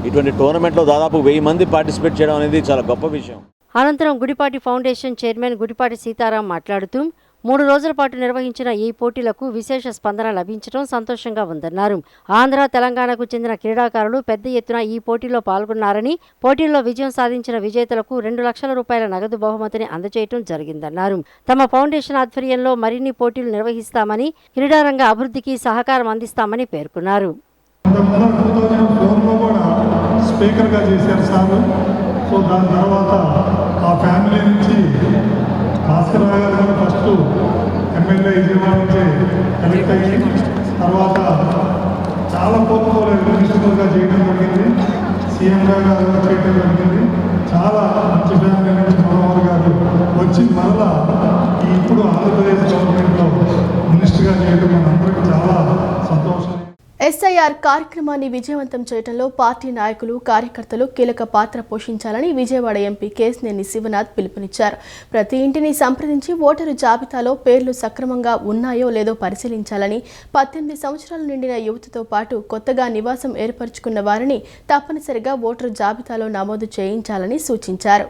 ఇటువంటి టోర్నమెంట్లో దాదాపు 1000 మంది పార్టిసిపేట్ చేయడం అనేది చాలా గొప్ప విషయం.
అనంతరం గుడిపాటి ఫౌండేషన్ చైర్మన్ గుడిపాటి సీతారాం మాట్లాడుతూ 3 రోజుల పాటు నిర్వహించిన ఈ పోటీలకు విశేష స్పందన లభించడం సంతోషంగా ఉందన్నారు. ఆంధ్ర, తెలంగాణకు చెందిన క్రీడాకారులు పెద్ద ఎత్తున ఈ పోటీలో పాల్గొన్నారని, పోటీల్లో విజయం సాధించిన విజేతలకు 2 లక్షల రూపాయల నగదు బహుమతిని అందజేయడం జరిగిందన్నారు. తమ ఫౌండేషన్ ఆధ్వర్యంలో మరిన్ని పోటీలు నిర్వహిస్తామని, క్రీడారంగ అభివృద్ధికి సహకారం అందిస్తామని పేర్కొన్నారు.
స్పీకర్గా చేశారు సార్. సో దాని తర్వాత ఆ ఫ్యామిలీ నుంచి భాస్కర్ రావు గారు కూడా ఫస్ట్ ఎమ్మెల్యే విజయవాడ నుంచి ఎలక్ట్ అయ్యి తర్వాత చాలా పోర్ట్ఫోలియో మినిస్టర్గా చేయడం జరిగింది, సీఎంగా చేయడం జరిగింది. చాలా మంచి ఫ్యామిలీ నుంచి మనోహర్ గారు వచ్చి మరలా ఇప్పుడు ఆంధ్రప్రదేశ్ గవర్నమెంట్లో మినిస్టర్గా చేయడం మనందరికీ చాలా సంతోషం.
ఎస్ఐఆర్ కార్యక్రమాన్ని విజయవంతం చేయడంలో పార్టీ నాయకులు, కార్యకర్తలు కీలక పాత్ర పోషించాలని విజయవాడ ఎంపీ కేశినేని శివనాథ్ పిలుపునిచ్చారు. ప్రతి ఇంటిని సంప్రదించి ఓటరు జాబితాలో పేర్లు సక్రమంగా ఉన్నాయో లేదో పరిశీలించాలని, 18 సంవత్సరాలు నిండిన యువతతో పాటు కొత్తగా నివాసం ఏర్పరచుకున్న వారిని తప్పనిసరిగా ఓటరు జాబితాలో నమోదు చేయించాలని సూచించారు.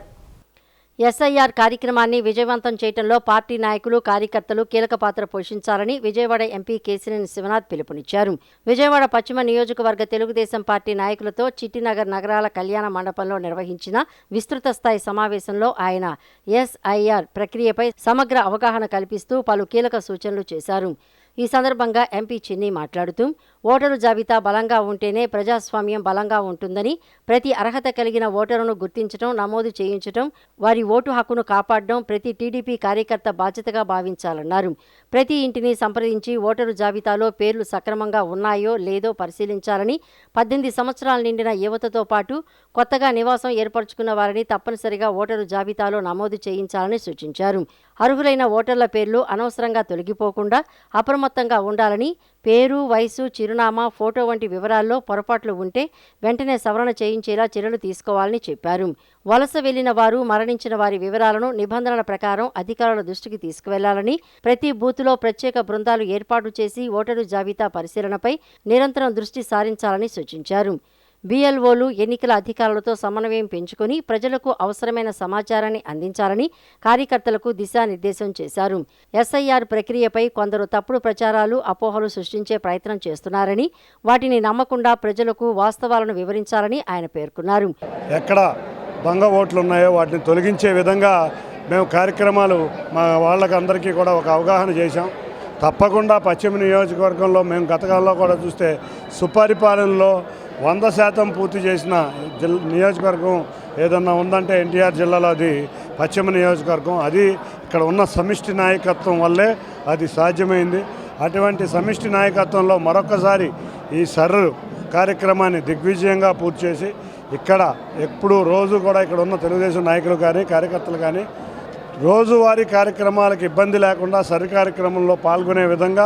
ఎస్ఐఆర్ కార్యక్రమాన్ని విజయవంతం చేయడంలో పార్టీ నాయకులు, కార్యకర్తలు కీలక పాత్ర పోషించాలని విజయవాడ ఎంపీ కేశినేని శివనాథ్ పిలుపునిచ్చారు. విజయవాడ పశ్చిమ నియోజకవర్గ తెలుగుదేశం పార్టీ నాయకులతో చిట్టినగర్ నగరాల కళ్యాణ మండపంలో నిర్వహించిన విస్తృత స్థాయి సమావేశంలో ఆయన ఎస్ఐఆర్ ప్రక్రియపై సమగ్ర అవగాహన కల్పిస్తూ పలు కీలక సూచనలు చేశారు. ఈ సందర్భంగా ఎంపీ చిన్ని మాట్లాడుతూ ఓటరు జాబితా బలంగా ఉంటేనే ప్రజాస్వామ్యం బలంగా ఉంటుందని, ప్రతి అర్హత కలిగిన ఓటరును గుర్తించడం, నమోదు చేయించడం, వారి ఓటు హక్కును కాపాడడం ప్రతి టీడీపీ కార్యకర్త బాధ్యతగా భావించాలన్నారు. ప్రతి ఇంటిని సంప్రదించి ఓటరు జాబితాలో పేర్లు సక్రమంగా ఉన్నాయో లేదో పరిశీలించాలని, 18 సంవత్సరాలు నిండిన యువతతో పాటు కొత్తగా నివాసం ఏర్పరచుకున్న వారిని తప్పనిసరిగా ఓటరు జాబితాలో నమోదు చేయించాలని సూచించారు. అర్హులైన ఓటర్ల పేర్లు అనవసరంగా తొలగిపోకుండా అప్రమత్తంగా ఉండాలని, పేరు, వయసు, చిరునామా, ఫోటో వంటి వివరాల్లో పొరపాట్లు ఉంటే వెంటనే సవరణ చేయించేలా చర్యలు తీసుకోవాలని చెప్పారు. వలస వెళ్లిన వారు, మరణించిన వారి వివరాలను నిబంధనల ప్రకారం అధికారుల దృష్టికి తీసుకువెళ్లాలని, ప్రతి బూత్లో ప్రత్యేక బృందాలు ఏర్పాటు చేసి ఓటరు జాబితా పరిశీలనపై నిరంతరం దృష్టి సారించాలని సూచించారు. బిఎల్ఓలు ఎన్నికల అధికారులతో సమన్వయం పెంచుకొని ప్రజలకు అవసరమైన సమాచారాన్ని అందించాలని కార్యకర్తలకు దిశానిర్దేశం చేశారు. ఎస్ఐఆర్ ప్రక్రియపై కొందరు తప్పుడు ప్రచారాలు, అపోహలు సృష్టించే ప్రయత్నం చేస్తున్నారని, వాటిని నమ్మకుండా ప్రజలకు వాస్తవాలను వివరించాలని ఆయన పేర్కొన్నారు.
ఎక్కడ దొంగ ఓట్లు ఉన్నాయో వాటిని తొలగించే విధంగా మేము కార్యక్రమాలు మా వాళ్ళకందరికీ కూడా ఒక అవగాహన చేశాం. తప్పకుండా పశ్చిమ నియోజకవర్గంలో మేము గతకాలంలో కూడా చూస్తే సుపరిపాలనలో 100% పూర్తి చేసిన నియోజకవర్గం ఏదన్నా ఉందంటే ఎన్టీఆర్ జిల్లాలో అది పశ్చిమ నియోజకవర్గం. అది ఇక్కడ ఉన్న సమిష్టి నాయకత్వం వల్లే అది సాధ్యమైంది. అటువంటి సమిష్టి నాయకత్వంలో మరొకసారి ఈ సర్రు కార్యక్రమాన్ని దిగ్విజయంగా పూర్తి చేసి ఇక్కడ ఎప్పుడు రోజు కూడా ఇక్కడ ఉన్న తెలుగుదేశం నాయకులు కానీ కార్యకర్తలు కానీ రోజువారీ కార్యక్రమాలకు ఇబ్బంది లేకుండా సరి కార్యక్రమంలో పాల్గొనే విధంగా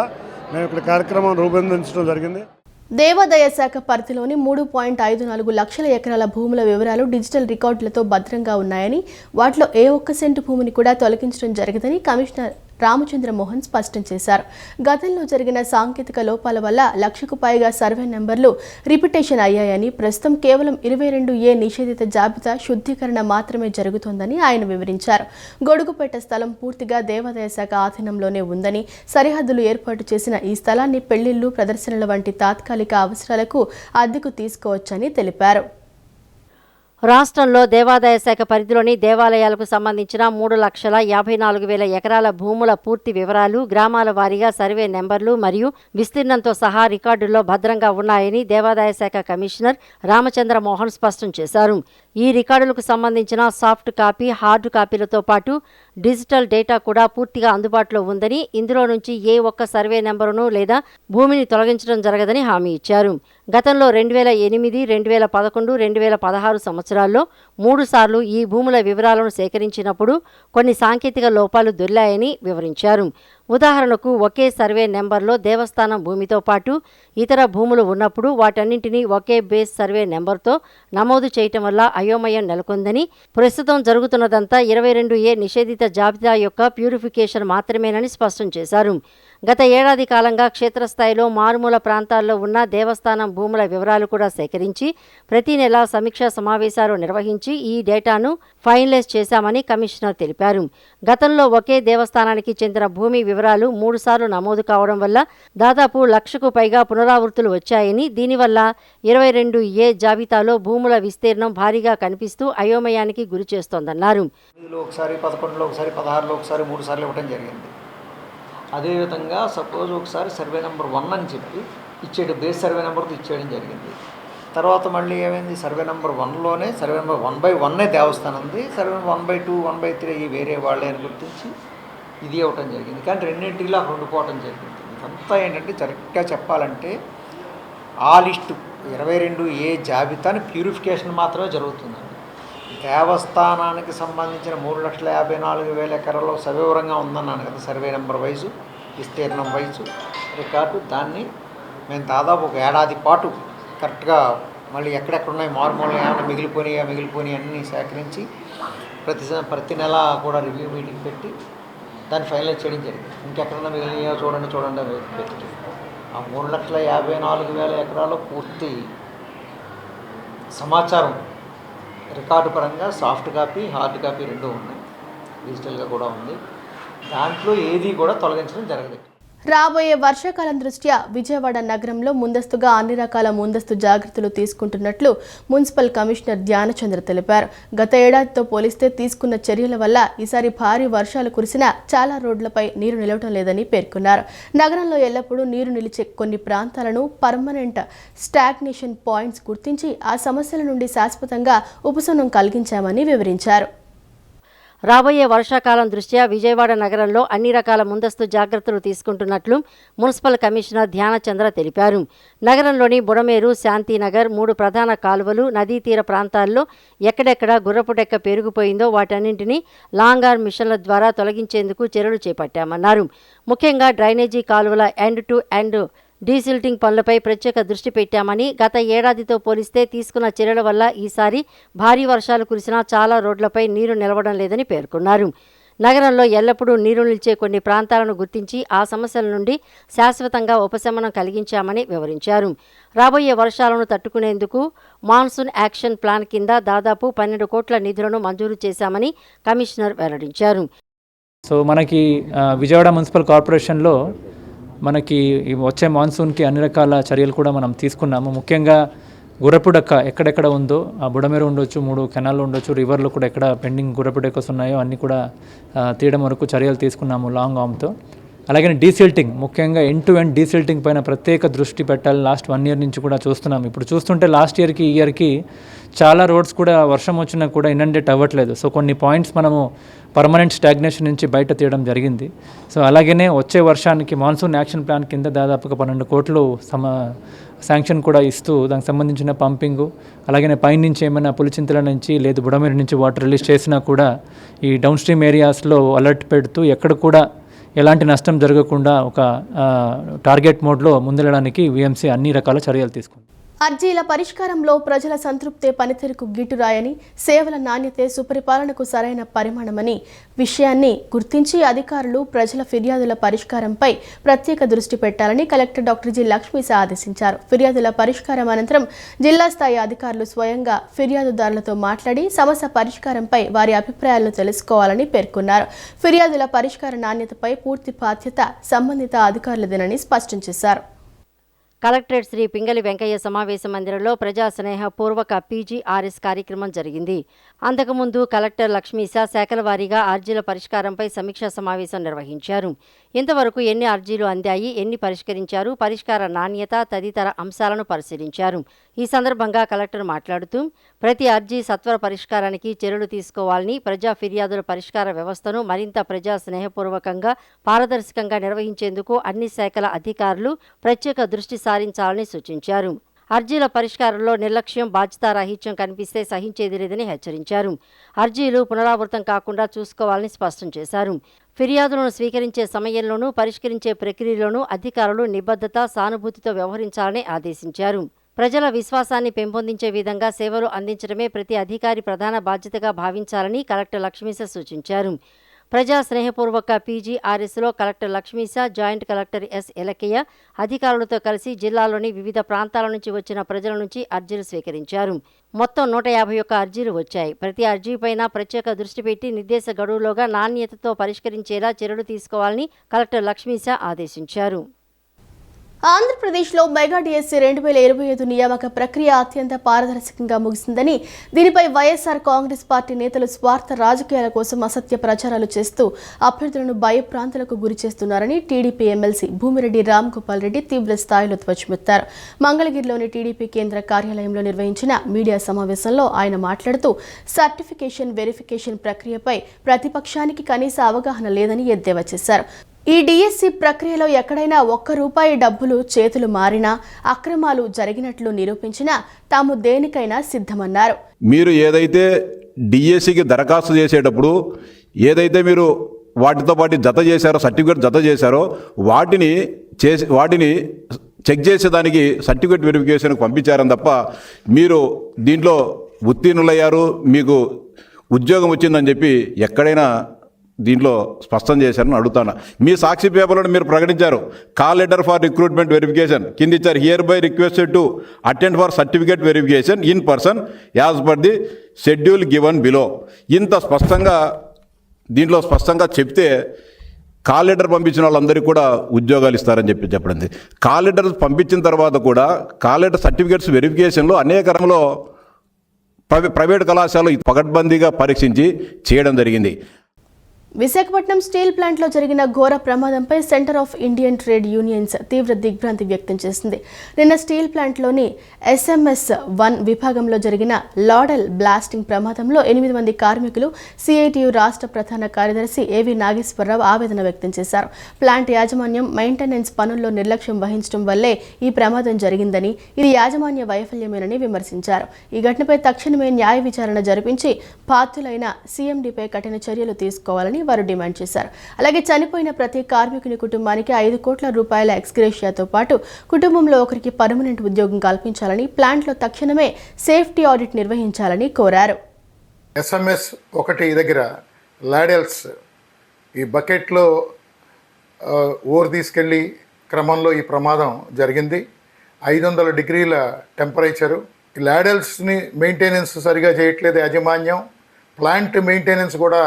మేము ఇక్కడ కార్యక్రమం రూపొందించడం జరిగింది.
దేవాదాయ శాఖ పరిధిలోని 3.54 లక్షల ఎకరాల భూముల వివరాలు డిజిటల్ రికార్డులతో భద్రంగా ఉన్నాయని, వాటిలో ఏ ఒక్క సెంటు భూమిని కూడా తొలగించడం జరగదని కమిషనర్ రామచంద్ర మోహన్ స్పష్టం చేశారు. గతంలో జరిగిన సాంకేతిక లోపాల వల్ల 1,00,000కు పైగా సర్వే నెంబర్లు రిపిటేషన్ అయ్యాయని, ప్రస్తుతం కేవలం 22A నిషేధిత జాబితా శుద్ధీకరణ మాత్రమే జరుగుతోందని ఆయన వివరించారు. గొడుగుపేట స్థలం పూర్తిగా దేవాదాయ శాఖ ఆధీనంలోనే ఉందని, సరిహద్దులు ఏర్పాటు చేసిన ఈ స్థలాన్ని పెళ్లిళ్లు, ప్రదర్శనల వంటి తాత్కాలిక అవసరాలకు అద్దెకు తీసుకోవచ్చని తెలిపారు.
రాష్ట్రంలో దేవాదాయ శాఖ పరిధిలోని దేవాలయాలకు సంబంధించిన 3,54,000 ఎకరాల భూముల పూర్తి వివరాలు, గ్రామాల వారీగా సర్వే నెంబర్లు మరియు విస్తీర్ణంతో సహా రికార్డుల్లో భద్రంగా ఉన్నాయని దేవాదాయ శాఖ కమిషనర్ రామచంద్ర మోహన్ స్పష్టం చేశారు. ఈ రికార్డులకు సంబంధించిన సాఫ్ట్ కాపీ, హార్డ్ కాపీలతో పాటు డిజిటల్ డేటా కూడా పూర్తిగా అందుబాటులో ఉందని, ఇందులో నుంచి ఏ ఒక్క సర్వే నెంబరును లేదా భూమిని తొలగించడం జరగదని హామీ ఇచ్చారు. గతంలో 2008, 2011, 2016 సంవత్సరాల్లో 3 సార్లు ఈ భూముల వివరాలను సేకరించినప్పుడు కొన్ని సాంకేతిక లోపాలు దొర్లాయని వివరించారు. ఉదాహరణకు ఒకే సర్వే నెంబర్లో దేవస్థానం భూమితో పాటు ఇతర భూములు ఉన్నప్పుడు వాటన్నింటినీ ఒకే బేస్ సర్వే నెంబర్తో నమోదు చేయటం వల్ల అయోమయం నెలకొందని, ప్రస్తుతం జరుగుతున్నదంతా 22A నిషేధిత జాబితా యొక్క ప్యూరిఫికేషన్ మాత్రమేనని స్పష్టం చేశారు. గత ఏడాది కాలంగా క్షేత్రస్థాయిలో మారుమూల ప్రాంతాల్లో ఉన్న దేవస్థానం భూముల వివరాలు కూడా సేకరించి ప్రతి నెల సమీక్షా సమావేశాలు నిర్వహించి ఈ డేటాను ఫైనలైజ్ చేశామని కమిషనర్ తెలిపారు. గతంలో ఒకే దేవస్థానానికి చెందిన భూమి వివరాలు 3 సార్లు నమోదు కావడం వల్ల దాదాపు 1,00,000కు పైగా పునరావృత్తులు వచ్చాయని, దీనివల్ల 22A జాబితాలో భూముల విస్తీర్ణం భారీగా కనిపిస్తూ అయోమయానికి గురి చేస్తోందన్నారు.
ఒకసారి 11లో, ఒకసారి 16లో, ఒకసారి 3 సార్లు ఇవ్వడం జరిగింది. అదేవిధంగా సపోజ్ ఒకసారి సర్వే నెంబర్ 1 అని చెప్పి ఇచ్చేడు, బేస్ సర్వే నెంబర్తో ఇచ్చేయడం జరిగింది. తర్వాత మళ్ళీ ఏమైంది, సర్వే నెంబర్ 1లోనే సర్వే నెంబర్ 1/1 దేవస్థానం ఉంది, సర్వే నెంబర్ 1/2, 1/3 ఈ వేరే వాళ్ళే అని గుర్తించి ఇది ఇవ్వటం జరిగింది. కానీ రెండింటిలో అక్కడ ఉండిపోవటం జరిగింది. ఇదంతా ఏంటంటే కరెక్ట్గా చెప్పాలంటే ఆ లిస్టు 22A జాబితాని ప్యూరిఫికేషన్ మాత్రమే జరుగుతుందండి. దేవస్థానానికి సంబంధించిన 3,54,000 ఎకరాల్లో సవివరంగా ఉందన్నాను కదా, సర్వే నెంబర్ వైజు, విస్తీర్ణం వైజు రికార్డు. దాన్ని మేము దాదాపు 1 ఏడాది పాటు కరెక్ట్గా మళ్ళీ ఎక్కడెక్కడ ఉన్నాయి, మారుమూల ఏమైనా మిగిలిపోయి అన్నీ సేకరించి ప్రతి నెల కూడా రివ్యూ మీటింగ్ పెట్టి దాన్ని ఫైనలైజ్ చేయడం జరిగింది. ఇంకెక్కడన్నా మిగిలినయో చూడండి పెట్టి ఆ 3,54,000 ఎకరాల్లో పూర్తి సమాచారం రికార్డు పరంగా సాఫ్ట్ కాపీ, హార్డ్ కాపీ 2 ఉన్నాయి, డిజిటల్గా కూడా ఉంది. దాంట్లో ఏది కూడా తొలగించడం జరగదు.
రాబోయే వర్షాకాలం దృష్ట్యా విజయవాడ నగరంలో ముందస్తుగా అన్ని రకాల ముందస్తు జాగ్రత్తలు తీసుకుంటున్నట్లు మున్సిపల్ కమిషనర్ ధ్యానచంద్ర తెలిపారు. గత ఏడాదితో పోలిస్తే తీసుకున్న చర్యల వల్ల ఈసారి భారీ వర్షాలు కురిసినా చాలా రోడ్లపై నీరు నిలవడం లేదని పేర్కొన్నారు. నగరంలో ఎల్లప్పుడూ నీరు నిలిచే కొన్ని ప్రాంతాలను పర్మనెంట్ స్టాగ్నేషన్ పాయింట్స్ గుర్తించి ఆ సమస్యల నుండి శాశ్వతంగా ఉపశమనం కలిగించామని వివరించారు.
రాబోయే వర్షాకాలం దృష్ట్యా విజయవాడ నగరంలో అన్ని రకాల ముందస్తు జాగ్రత్తలు తీసుకుంటున్నట్లు మున్సిపల్ కమిషనర్ ధ్యానచంద్ర తెలిపారు. నగరంలోని బుడమేరు, శాంతినగర్ 3 ప్రధాన కాలువలు, నదీ తీర ప్రాంతాల్లో ఎక్కడెక్కడ గుర్రపుడెక్క పెరిగిపోయిందో వాటన్నింటినీ లాంగ్ ఆర్మ్ మిషన్ల ద్వారా తొలగించేందుకు చర్యలు చేపట్టామన్నారు. ముఖ్యంగా డ్రైనేజీ కాలువల ఎండ్ టు ఎండ్ డీసిల్టింగ్ పనులపై ప్రత్యేక దృష్టి పెట్టామని, గత ఏడాదితో పోలిస్తే తీసుకున్న చర్యల వల్ల ఈసారి భారీ వర్షాలు కురిసినా చాలా రోడ్లపై నీరు నిలవడం లేదని పేర్కొన్నారు. నగరంలో ఎల్లప్పుడూ నీరు నిలిచే కొన్ని ప్రాంతాలను గుర్తించి ఆ సమస్యల నుండి శాశ్వతంగా ఉపశమనం కలిగించామని వివరించారు. రాబోయే వర్షాలను తట్టుకునేందుకు మాన్సూన్ యాక్షన్ ప్లాన్ కింద దాదాపు 12 కోట్ల నిధులను మంజూరు చేశామని కమిషనర్ వెల్లడించారు.
సో మనకి విజయవాడ మున్సిపల్ కార్పొరేషన్లో మనకి వచ్చే మాన్సూన్కి అన్ని రకాల చర్యలు కూడా మనం తీసుకున్నాము. ముఖ్యంగా గుర్రపుడెక్క ఎక్కడెక్కడ ఉందో, ఆ బుడమేరు ఉండొచ్చు, 3 కెనాల్లో ఉండొచ్చు, రివర్లో కూడా ఎక్కడ పెండింగ్ గుర్రపుడెక్కస్ ఉన్నాయో అన్నీ కూడా తీయడం వరకు చర్యలు తీసుకున్నాము లాంగ్ ఆర్మ్తో. అలాగే డీసిల్టింగ్, ముఖ్యంగా ఎండ్ టు ఎండ్ డీసిల్టింగ్ పైన ప్రత్యేక దృష్టి పెట్టాలి. లాస్ట్ 1 ఇయర్ నుంచి కూడా చూస్తున్నాం. ఇప్పుడు చూస్తుంటే లాస్ట్ ఇయర్కి ఈ ఇయర్కి చాలా రోడ్స్ కూడా వర్షం వచ్చినా కూడా ఇనండేట్ అవ్వట్లేదు. సో కొన్ని పాయింట్స్ మనము పర్మనెంట్ స్టాగ్నేషన్ నుంచి బయట తీయడం జరిగింది. సో అలాగనే వచ్చే వర్షానికి మాన్సూన్ యాక్షన్ ప్లాన్ కింద దాదాపుగా 12 కోట్లు శాంక్షన్ కూడా ఇస్తూ దానికి సంబంధించిన పంపింగు, అలాగే పైనుంచి ఏమైనా పులిచింతల నుంచి లేదు బుడమేరు నుంచి వాటర్ రిలీజ్ చేసినా కూడా ఈ డౌన్ స్ట్రీమ్ ఏరియాస్లో అలర్ట్ పెడుతూ ఎక్కడ కూడా ఎలాంటి నష్టం జరగకుండా ఒక టార్గెట్ మోడ్లో ముందెళ్ళడానికి వీఎంసీ అన్ని రకాల చర్యలు తీసుకుంది.
అర్జీల పరిష్కారంలో ప్రజల సంతృప్తే పనితీరుకు గిట్టురాయని, సేవల నాణ్యతే సుపరిపాలనకు సరైన పరిమాణమని విషయాన్ని గుర్తించి అధికారులు ప్రజల ఫిర్యాదుల పరిష్కారంపై ప్రత్యేక దృష్టి పెట్టాలని కలెక్టర్ డాక్టర్ జి. లక్ష్మీశ ఆదేశించారు. ఫిర్యాదుల పరిష్కారం అనంతరం జిల్లా స్థాయి అధికారులు స్వయంగా ఫిర్యాదుదారులతో మాట్లాడి సమస్య పరిష్కారంపై వారి అభిప్రాయాలను తెలుసుకోవాలని పేర్కొన్నారు. ఫిర్యాదుల పరిష్కార నాణ్యతపై పూర్తి బాధ్యత సంబంధిత అధికారులదేనని స్పష్టం చేశారు.
కలెక్టరేట్ శ్రీ పింగళి వెంకయ్య సమావేశ మందిరంలో ప్రజా స్నేహపూర్వక పీజీఆర్ఎస్ కార్యక్రమం జరిగింది. అంతకుముందు కలెక్టర్ లక్ష్మీశ శాఖల వారీగా అర్జీల పరిష్కారంపై సమీక్షా సమావేశం నిర్వహించారు. ఇంతవరకు ఎన్ని అర్జీలు అందాయి, ఎన్ని పరిష్కరించారు, పరిష్కార నాణ్యత తదితర అంశాలను పరిశీలించారు. ఈ సందర్భంగా కలెక్టర్ మాట్లాడుతూ ప్రతి అర్జీ సత్వర పరిష్కారానికి చర్యలు తీసుకోవాలని, ప్రజా ఫిర్యాదుల పరిష్కార వ్యవస్థను మరింత ప్రజా స్నేహపూర్వకంగా పారదర్శకంగా నిర్వహించేందుకు అన్ని శాఖల అధికారులు ప్రత్యేక దృష్టి సారించాలని సూచించారు. అర్జీల పరిష్కారంలో నిర్లక్ష్యం, బాధ్యతారాహిత్యం కనిపిస్తే సహించేది లేదని హెచ్చరించారు. అర్జీలు పునరావృతం కాకుండా చూసుకోవాలని స్పష్టం చేశారు. ఫిర్యాదులను స్వీకరించే సమయంలోనూ పరిష్కరించే ప్రక్రియలోనూ అధికారులు నిబద్ధత, సానుభూతితో వ్యవహరించాలని ఆదేశించారు. ప్రజల విశ్వాసాన్ని పెంపొందించే విధంగా సేవలు అందించడమే ప్రతి అధికారి ప్రధాన బాధ్యతగా భావించాలని కలెక్టర్ లక్ష్మీశ సూచించారు. ప్రజా స్నేహపూర్వక పీజీఆర్ఎస్లో collector Lakshmisha, joint collector S. Elakayya అధికారులతో కలిసి జిల్లాలోని వివిధ ప్రాంతాల నుంచి వచ్చిన ప్రజల నుంచి అర్జీలు స్వీకరించారు. మొత్తం 151 అర్జీలు వచ్చాయి. ప్రతి అర్జీపైన ప్రత్యేక దృష్టి పెట్టి నిర్దేశ గడువులోగా నాణ్యతతో పరిష్కరించేలా చర్యలు తీసుకోవాలని కలెక్టర్ లక్ష్మీశ ఆదేశించారు.
ఆంధ్రప్రదేశ్లో మెగా డిఎస్సీ 2025 నియామక ప్రక్రియ అత్యంత పారదర్శకంగా ముగిసిందని, దీనిపై వైఎస్ఆర్ కాంగ్రెస్ పార్టీ నేతలు స్వార్థ రాజకీయాల కోసం అసత్య ప్రచారాలు చేస్తూ అభ్యర్థులను భయప్రాంతులకు గురి చేస్తున్నారని టీడీపీ ఎమ్మెల్సీ భూమిరెడ్డి రామ్గోపాల్ రెడ్డి తీవ్ర స్థాయిలో ధ్వజమెత్తారు. మంగళగిరిలోని టీడీపీ కేంద్ర కార్యాలయంలో నిర్వహించిన మీడియా సమావేశంలో ఆయన మాట్లాడుతూ సర్టిఫికేషన్, వెరిఫికేషన్ ప్రక్రియపై ప్రతిపక్షానికి కనీస అవగాహన లేదని ఎద్దేవా చేశారు. ఈ డిఎస్సి ప్రక్రియలో ఎక్కడైనా ₹1 డబ్బులు చేతులు మారినా, అక్రమాలు జరిగినట్లు నిరూపించినా తాము దేనికైనా సిద్ధమన్నారు.
మీరు ఏదైతే డిఎస్సికి దరఖాస్తు చేసేటప్పుడు ఏదైతే మీరు వాటితో పాటు జత చేశారో, సర్టిఫికేట్ జత చేశారో వాటిని చెక్ చేసేదానికి సర్టిఫికేట్ వెరిఫికేషన్కి పంపించారని తప్ప మీరు దీంట్లో ఉత్తీర్ణులయ్యారు, మీకు ఉద్యోగం వచ్చిందని చెప్పి ఎక్కడైనా దీంట్లో స్పష్టం చేశారని అడుగుతాను. మీ సాక్షి పేపర్లో మీరు ప్రకటించారు call letter for recruitment verification కింద ఇచ్చారు. Here by requested to attend for certificate verification in person as per the schedule given below. ఇంత స్పష్టంగా దీంట్లో స్పష్టంగా చెప్తే కాల్ లెటర్ పంపించిన వాళ్ళందరికీ కూడా ఉద్యోగాలు ఇస్తారని చెప్పండి. కాల్ లెటర్ పంపించిన తర్వాత కూడా కాల్ లెటర్ సర్టిఫికేట్స్ వెరిఫికేషన్లో అనేక రంగంలో ప్రైవేట్ కళాశాలలు పకడ్బందీగా పరీక్షించి చేయడం జరిగింది.
విశాఖపట్నం స్టీల్ ప్లాంట్లో జరిగిన ఘోర ప్రమాదంపై centre of Indian trade unions తీవ్ర దిగ్భ్రాంతి వ్యక్తం చేసింది. నిన్న స్టీల్ ప్లాంట్లోని SMS-1 విభాగంలో జరిగిన లాడల్ బ్లాస్టింగ్ ప్రమాదంలో 8 మంది కార్మికులు, సిఐటియు రాష్ట్ర ప్రధాన కార్యదర్శి ఏవి నాగేశ్వరరావు ఆవేదన వ్యక్తం చేశారు. ప్లాంట్ యాజమాన్యం మెయింటెనెన్స్ పనుల్లో నిర్లక్ష్యం వహించడం వల్లే ఈ ప్రమాదం జరిగిందని, ఇది యాజమాన్య వైఫల్యమేనని విమర్శించారు. ఈ ఘటనపై తక్షణమే న్యాయ విచారణ జరిపించి బాధ్యులైన CMDపై కఠిన చర్యలు తీసుకోవాలని వారు డిమాండ్ చేశారు. అలాగే చనిపోయిన ప్రతి కార్మికుని కుటుంబానికి ₹5 కోట్ల ఎక్స్గ్రేషియాతో పాటు కుటుంబంలో ఒకరికి పర్మనెంట్ ఉద్యోగం కల్పించాలని, ప్లాంట్లో తక్షణమే సేఫ్టీ ఆడిట్ నిర్వహించాలని కోరారు.
SMS-1 దగ్గర లాడెల్స్ ఈ బకెట్లో ఓర్ తీసుకెళ్ళి క్రమంలో ఈ ప్రమాదం జరిగింది. 500 డిగ్రీల టెంపరేచరు. ఈ లాడెల్స్ని మెయింటెనెన్స్ సరిగా చేయట్లేదు యాజమాన్యం. ప్లాంట్ మెయింటెనెన్స్ కూడా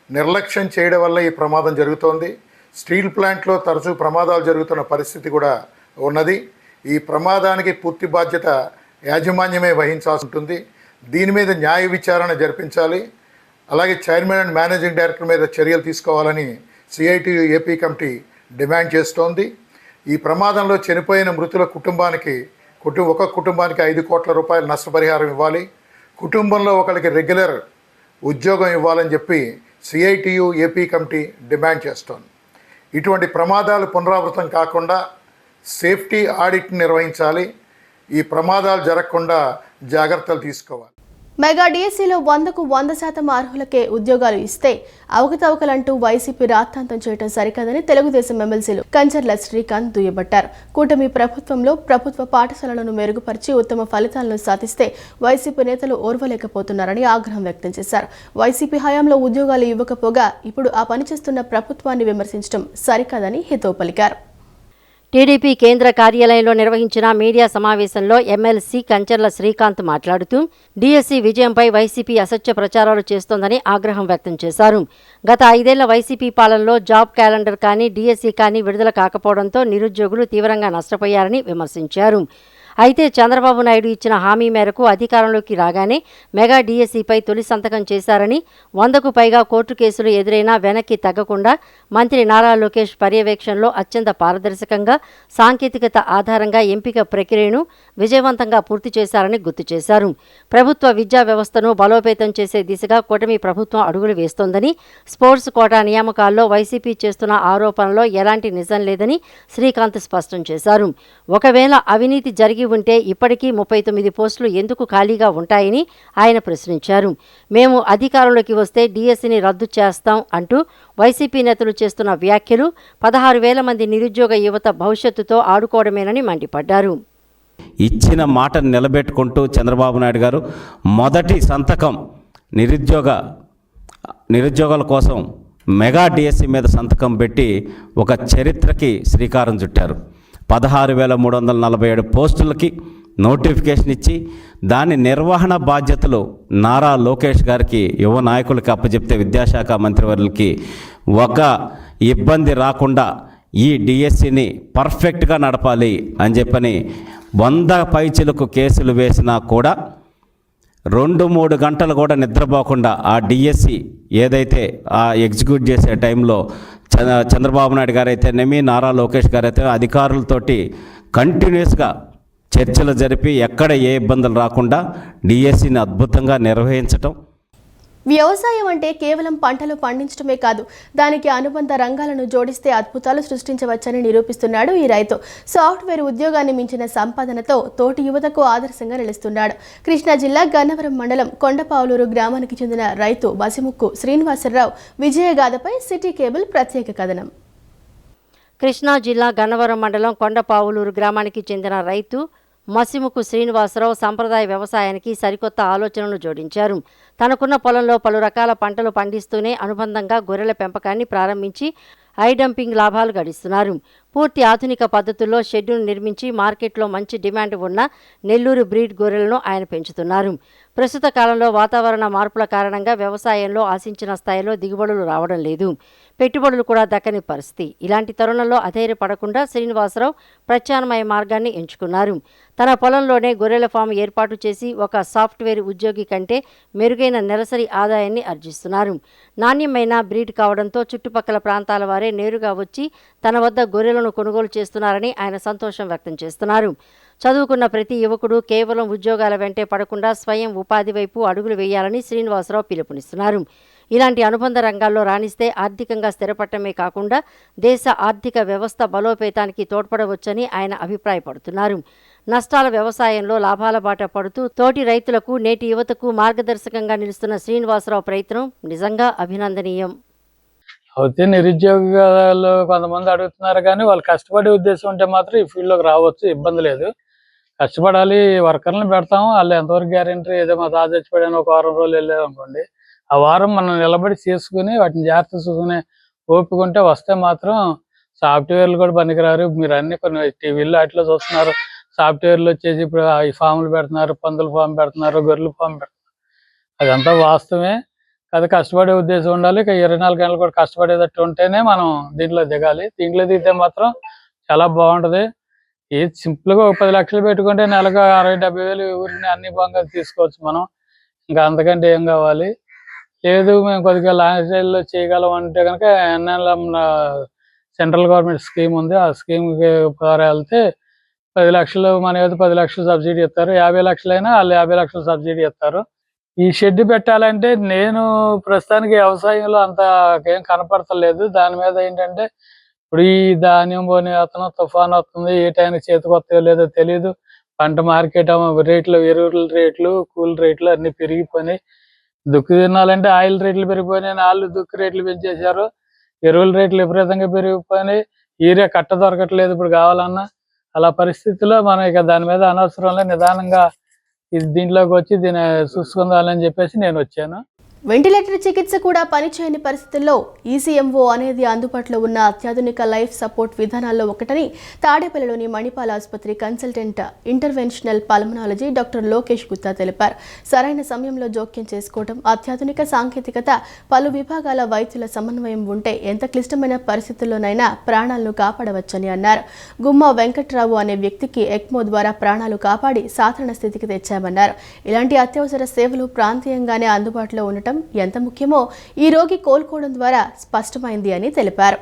నిర్లక్ష్యం చేయడం వల్ల ఈ ప్రమాదం జరుగుతోంది. స్టీల్ ప్లాంట్లో తరచూ ప్రమాదాలు జరుగుతున్న పరిస్థితి కూడా ఉన్నది. ఈ ప్రమాదానికి పూర్తి బాధ్యత యాజమాన్యమే వహించాల్సి ఉంటుంది. దీని మీద న్యాయ విచారణ జరిపించాలి. అలాగే చైర్మన్ అండ్ మేనేజింగ్ డైరెక్టర్ మీద చర్యలు తీసుకోవాలని CITU AP కమిటీ డిమాండ్ చేస్తోంది. ఈ ప్రమాదంలో చనిపోయిన మృతుల కుటుంబానికి ఒక కుటుంబానికి ₹5 కోట్ల నష్టపరిహారం ఇవ్వాలి. కుటుంబంలో ఒకరికి రెగ్యులర్ ఉద్యోగం ఇవ్వాలని చెప్పి CITU AP కమిటీ డిమాండ్ చేస్తోంది. ఇటువంటి ప్రమాదాలు పునరావృతం కాకుండా సేఫ్టీ ఆడిట్ నిర్వహించాలి. ఈ ప్రమాదాలు జరగకుండా జాగ్రత్తలు తీసుకోవాలి.
మెగా డిఎస్సీలో 100కు 100% అర్హులకే ఉద్యోగాలు ఇస్తే అవకతవకలంటూ వైసీపీ రాద్ధాంతం చేయడం సరికాదని తెలుగుదేశం ఎమ్మెల్సీలు కంచర్ల శ్రీకాంత్ దుయ్యబట్టారు. కూటమి ప్రభుత్వంలో ప్రభుత్వ పాఠశాలలను మెరుగుపరిచి ఉత్తమ ఫలితాలను సాధిస్తే వైసీపీ నేతలు ఓర్వలేకపోతున్నారని ఆగ్రహం వ్యక్తం చేశారు. వైసీపీ హయాంలో ఉద్యోగాలు ఇవ్వకపోగా ఇప్పుడు ఆ పనిచేస్తున్న ప్రభుత్వాన్ని విమర్శించడం సరికాదని హితవు పలికారు.
టీడీపీ కేంద్ర కార్యాలయంలో నిర్వహించిన మీడియా సమావేశంలో ఎమ్మెల్సీ కంచర్ల శ్రీకాంత్ మాట్లాడుతూ డీఎస్సీ విజయంపై వైసీపీ అసత్య ప్రచారాలు చేస్తోందని ఆగ్రహం వ్యక్తం చేశారు. గత 5 ఏళ్ల వైసీపీ పాలనలో జాబ్ క్యాలెండర్ కానీ డీఎస్సీ కానీ విడుదల కాకపోవడంతో నిరుద్యోగులు తీవ్రంగా నష్టపోయారని విమర్శించారు. అయితే చంద్రబాబు నాయుడు ఇచ్చిన హామీ మేరకు అధికారంలోకి రాగానే మెగా డీఎస్సీపై తొలి సంతకం చేశారని 100కు పైగా కోర్టు కేసులు ఎదురైనా వెనక్కి తగ్గకుండా మంత్రి నారా లోకేష్ పర్యవేక్షణలో అత్యంత పారదర్శకంగా సాంకేతికత ఆధారంగా ఎంపిక ప్రక్రియను విజయవంతంగా పూర్తి చేశారని గుర్తు చేశారు. ప్రభుత్వ విద్యా వ్యవస్థను బలోపేతం చేసే దిశగా కూటమి ప్రభుత్వం అడుగులు వేస్తోందని, స్పోర్ట్స్ కోటా నియామకాల్లో వైసీపీ చేస్తున్న ఆరోపణలో ఎలాంటి నిజం లేదని శ్రీకాంత్ స్పష్టం చేశారు. ఒకవేళ అవినీతి జరిగి ఉంటే ఇప్పటికీ 39 పోస్టులు ఎందుకు ఖాళీగా ఉంటాయని ఆయన ప్రశ్నించారు. మేము అధికారంలోకి వస్తే డీఎస్సీని రద్దు చేస్తాం అంటూ వైసీపీ నేతలు చేస్తున్న వ్యాఖ్యలు 16,000 మంది నిరుద్యోగ యువత భవిష్యత్తుతో ఆడుకోవడమేనని మండిపడ్డారు.
ఇచ్చిన మాటను నిలబెట్టుకుంటూ చంద్రబాబు నాయుడు గారు మొదటి సంతకం నిరుద్యోగాల కోసం మెగా డిఎస్సీ మీద సంతకం పెట్టి ఒక చరిత్రకి శ్రీకారం చుట్టారు. 16,347 పోస్టులకి నోటిఫికేషన్ ఇచ్చి దాని నిర్వహణ బాధ్యతలు నారా లోకేష్ గారికి, యువ నాయకులకి అప్పచెప్తే విద్యాశాఖ మంత్రివర్యులకి ఒక ఇబ్బంది రాకుండా ఈ డిఎస్సిని పర్ఫెక్ట్గా నడపాలి అని చెప్పని 100 పైచిలకు కేసులు వేసినా కూడా 2-3 గంటలు కూడా నిద్రపోకుండా ఆ డిఎస్సి ఏదైతే ఆ ఎగ్జిక్యూట్ చేసే టైంలో చంద్రబాబు నాయుడు గారు అయితేనేమి, నారా లోకేష్ గారు అయితే అధికారులతోటి కంటిన్యూస్గా చర్చలు జరిపి ఎక్కడ ఏ ఇబ్బందులు రాకుండా డిఎస్సిని అద్భుతంగా నిర్వహించటం.
వ్యవసాయం అంటే కేవలం పంటలు పండించడమే కాదు, దానికి అనుబంధ రంగాలను జోడిస్తే అద్భుతాలు సృష్టించవచ్చని నిరూపిస్తున్నాడు ఈ రైతు. సాఫ్ట్వేర్ ఉద్యోగాన్ని మించిన సంపాదనతో తోటి యువతకు ఆదర్శంగా నిలుస్తున్నాడు. కృష్ణా జిల్లా గన్నవరం మండలం కొండపావులూరు గ్రామానికి చెందిన రైతు మసిముక్కు శ్రీనివాసరావు విజయగాథపై సిటీ కేబుల్ ప్రత్యేక కథనం.
కృష్ణా జిల్లా గన్నవరం మండలం కొండపావులూరు గ్రామానికి చెందిన రైతు మసిముక్కు శ్రీనివాసరావు సంప్రదాయ వ్యవసాయానికి సరికొత్త ఆలోచనలు జోడించారు. తనకున్న పొలంలో పలు రకాల పంటలు పండిస్తూనే అనుబంధంగా గొర్రెల పెంపకాన్ని ప్రారంభించి ఐ డంపింగ్ లాభాలు గడిస్తున్నారు. పూర్తి ఆధునిక పద్ధతుల్లో షెడ్యూల్ నిర్మించి మార్కెట్లో మంచి డిమాండ్ ఉన్న నెల్లూరు బ్రీడ్ గొర్రెలను ఆయన పెంచుతున్నారు. ప్రస్తుత కాలంలో వాతావరణ మార్పుల కారణంగా వ్యవసాయంలో ఆశించిన స్థాయిలో దిగుబడులు రావడం లేదు, పెట్టుబడులు కూడా దక్కని పరిస్థితి. ఇలాంటి తరుణంలో అధైర్యపడకుండా శ్రీనివాసరావు ప్రత్యామ్నాయ మార్గాన్ని ఎంచుకున్నారు. తన పొలంలోనే గొర్రెల ఫామ్ ఏర్పాటు చేసి ఒక సాఫ్ట్వేర్ ఉద్యోగి కంటే మెరుగైన నెలసరి ఆదాయాన్ని ఆర్జిస్తున్నారు. నాణ్యమైన బ్రీడ్ కావడంతో చుట్టుపక్కల ప్రాంతాల వారే నేరుగా వచ్చి తన వద్ద గొర్రెలను కొనుగోలు చేస్తున్నారని ఆయన సంతోషం వ్యక్తం చేస్తున్నారు. చదువుకున్న ప్రతి యువకుడు కేవలం ఉద్యోగాల వెంటే పడకుండా స్వయం ఉపాధి వైపు అడుగులు వేయాలని శ్రీనివాసరావు పిలుపునిస్తున్నారు. ఇలాంటి అనుబంధ రంగాల్లో రాణిస్తే ఆర్థికంగా స్థిరపడటమే కాకుండా దేశ ఆర్థిక వ్యవస్థ బలోపేతానికి తోడ్పడవచ్చని ఆయన అభిప్రాయపడుతున్నారు. నష్టాల వ్యవసాయంలో లాభాల బాట పడుతూ తోటి రైతులకు, నేటి యువతకు మార్గదర్శకంగా నిలుస్తున్న శ్రీనివాసరావు ప్రయత్నం నిజంగా అభినందనీయం.
అయితే నిరుద్యోగాలు కొంతమంది అడుగుతున్నారు, కానీ వాళ్ళు కష్టపడే ఉద్దేశం ఉంటే మాత్రం ఈ ఫీల్డ్లోకి రావచ్చు, ఇబ్బంది లేదు. కష్టపడాలి, వర్కర్లను పెడతాము, వాళ్ళు ఎంతవరకు గ్యారెంటీ. ఏదో మా తాత చచ్చిపోయాను ఒక వారం రోజులు వెళ్ళాము అనుకోండి, ఆ వారం మనం నిలబడి చేసుకుని వాటిని జాగ్రత్త చూసుకునే ఓపిక ఉంటే వస్తే మాత్రం సాఫ్ట్వేర్లు కూడా పనికిరారు. మీరు అన్ని కొన్ని టీవీల్లో అట్లా చూస్తున్నారు, సాఫ్ట్వేర్లు వచ్చేసి ఇప్పుడు ఈ ఫామ్లు పెడుతున్నారు, పందుల ఫామ్ పెడుతున్నారు, గొర్రెల ఫామ్ పెడుతున్నారు. అదంతా వాస్తవమే. అది కష్టపడే ఉద్దేశం ఉండాలి. ఇక 24 గంటలు కూడా కష్టపడేటట్టు ఉంటేనే మనం దీంట్లో దిగాలి. దీంట్లో దిగితే మాత్రం చాలా బాగుంటుంది. ఏది సింపుల్గా ఒక 10 లక్షలు పెట్టుకుంటే నెలకు 60-70 వేలు ఊరిని అన్ని బాగా తీసుకోవచ్చు మనం. ఇంకా అంతకంటే ఏం కావాలి. లేదు మేము కొద్దిగా లాంగ్ స్టైల్లో చేయగలం అంటే కనుక ఎన్ఎల్ఎం సెంట్రల్ గవర్నమెంట్ స్కీమ్ ఉంది, ఆ స్కీమ్కి ద్వారా వెళ్తే 10 లక్షలు మన ఏదో 10 లక్షలు సబ్సిడీ ఇస్తారు. 50 లక్షలైనా వాళ్ళు 50 లక్షలు సబ్సిడీ ఇస్తారు. ఈ షెడ్ పెట్టాలంటే నేను ప్రస్తుతానికి వ్యవసాయంలో అంత ఏం కనపడతలేదు. దాని మీద ఏంటంటే ఇప్పుడు ఈ ధాన్యం పోనీ అతను తుఫాన్ వస్తుంది, ఏ టైంకి చేతికి వస్తాయో లేదో తెలియదు. పంట మార్కెట్ రేట్లు, ఎరువుల రేట్లు, కూలి రేట్లు అన్ని పెరిగిపోయినాయి. దుక్కు తినాలంటే ఆయిల్ రేట్లు పెరిగిపోయినాయి, వాళ్ళు దుక్కు రేట్లు పెంచేశారు. ఎరువుల రేట్లు విపరీతంగా పెరిగిపోయినాయి. యూరియా కట్ట దొరకట్లేదు ఇప్పుడు కావాలన్నా. అలా పరిస్థితుల్లో మనం ఇక దాని మీద అనవసరంగా నిదానంగా దీంట్లోకి వచ్చి దీన్ని చూసుకుందామని చెప్పేసి నేను వచ్చాను.
వెంటిలేటర్ చికిత్స కూడా పనిచేయని పరిస్థితుల్లో ఈసీఎంఓ అనేది అందుబాటులో ఉన్న అత్యాధునిక లైఫ్ సపోర్ట్ విధానాల్లో ఒకటని తాడేపల్లిలోని మణిపాల్ ఆసుపత్రి consultant interventional pulmonology doctor Lokesh Gutta తెలిపారు. సరైన సమయంలో జోక్యం చేసుకోవడం, అత్యాధునిక సాంకేతికత, పలు విభాగాల వైద్యుల సమన్వయం ఉంటే ఎంత క్లిష్టమైన పరిస్థితుల్లోనైనా ప్రాణాలను కాపాడవచ్చని అన్నారు. గుమ్మ వెంకట్రావు అనే వ్యక్తికి ఎక్మో ద్వారా ప్రాణాలు కాపాడి సాధారణ స్థితికి తెచ్చామన్నారు. ఇలాంటి అత్యవసర సేవలు ప్రాంతీయంగానే అందుబాటులో ఉండటం ఎంత ముఖ్యమో ఈ రోగి కోలుకోవడం ద్వారా స్పష్టమైంది అని తెలిపారు.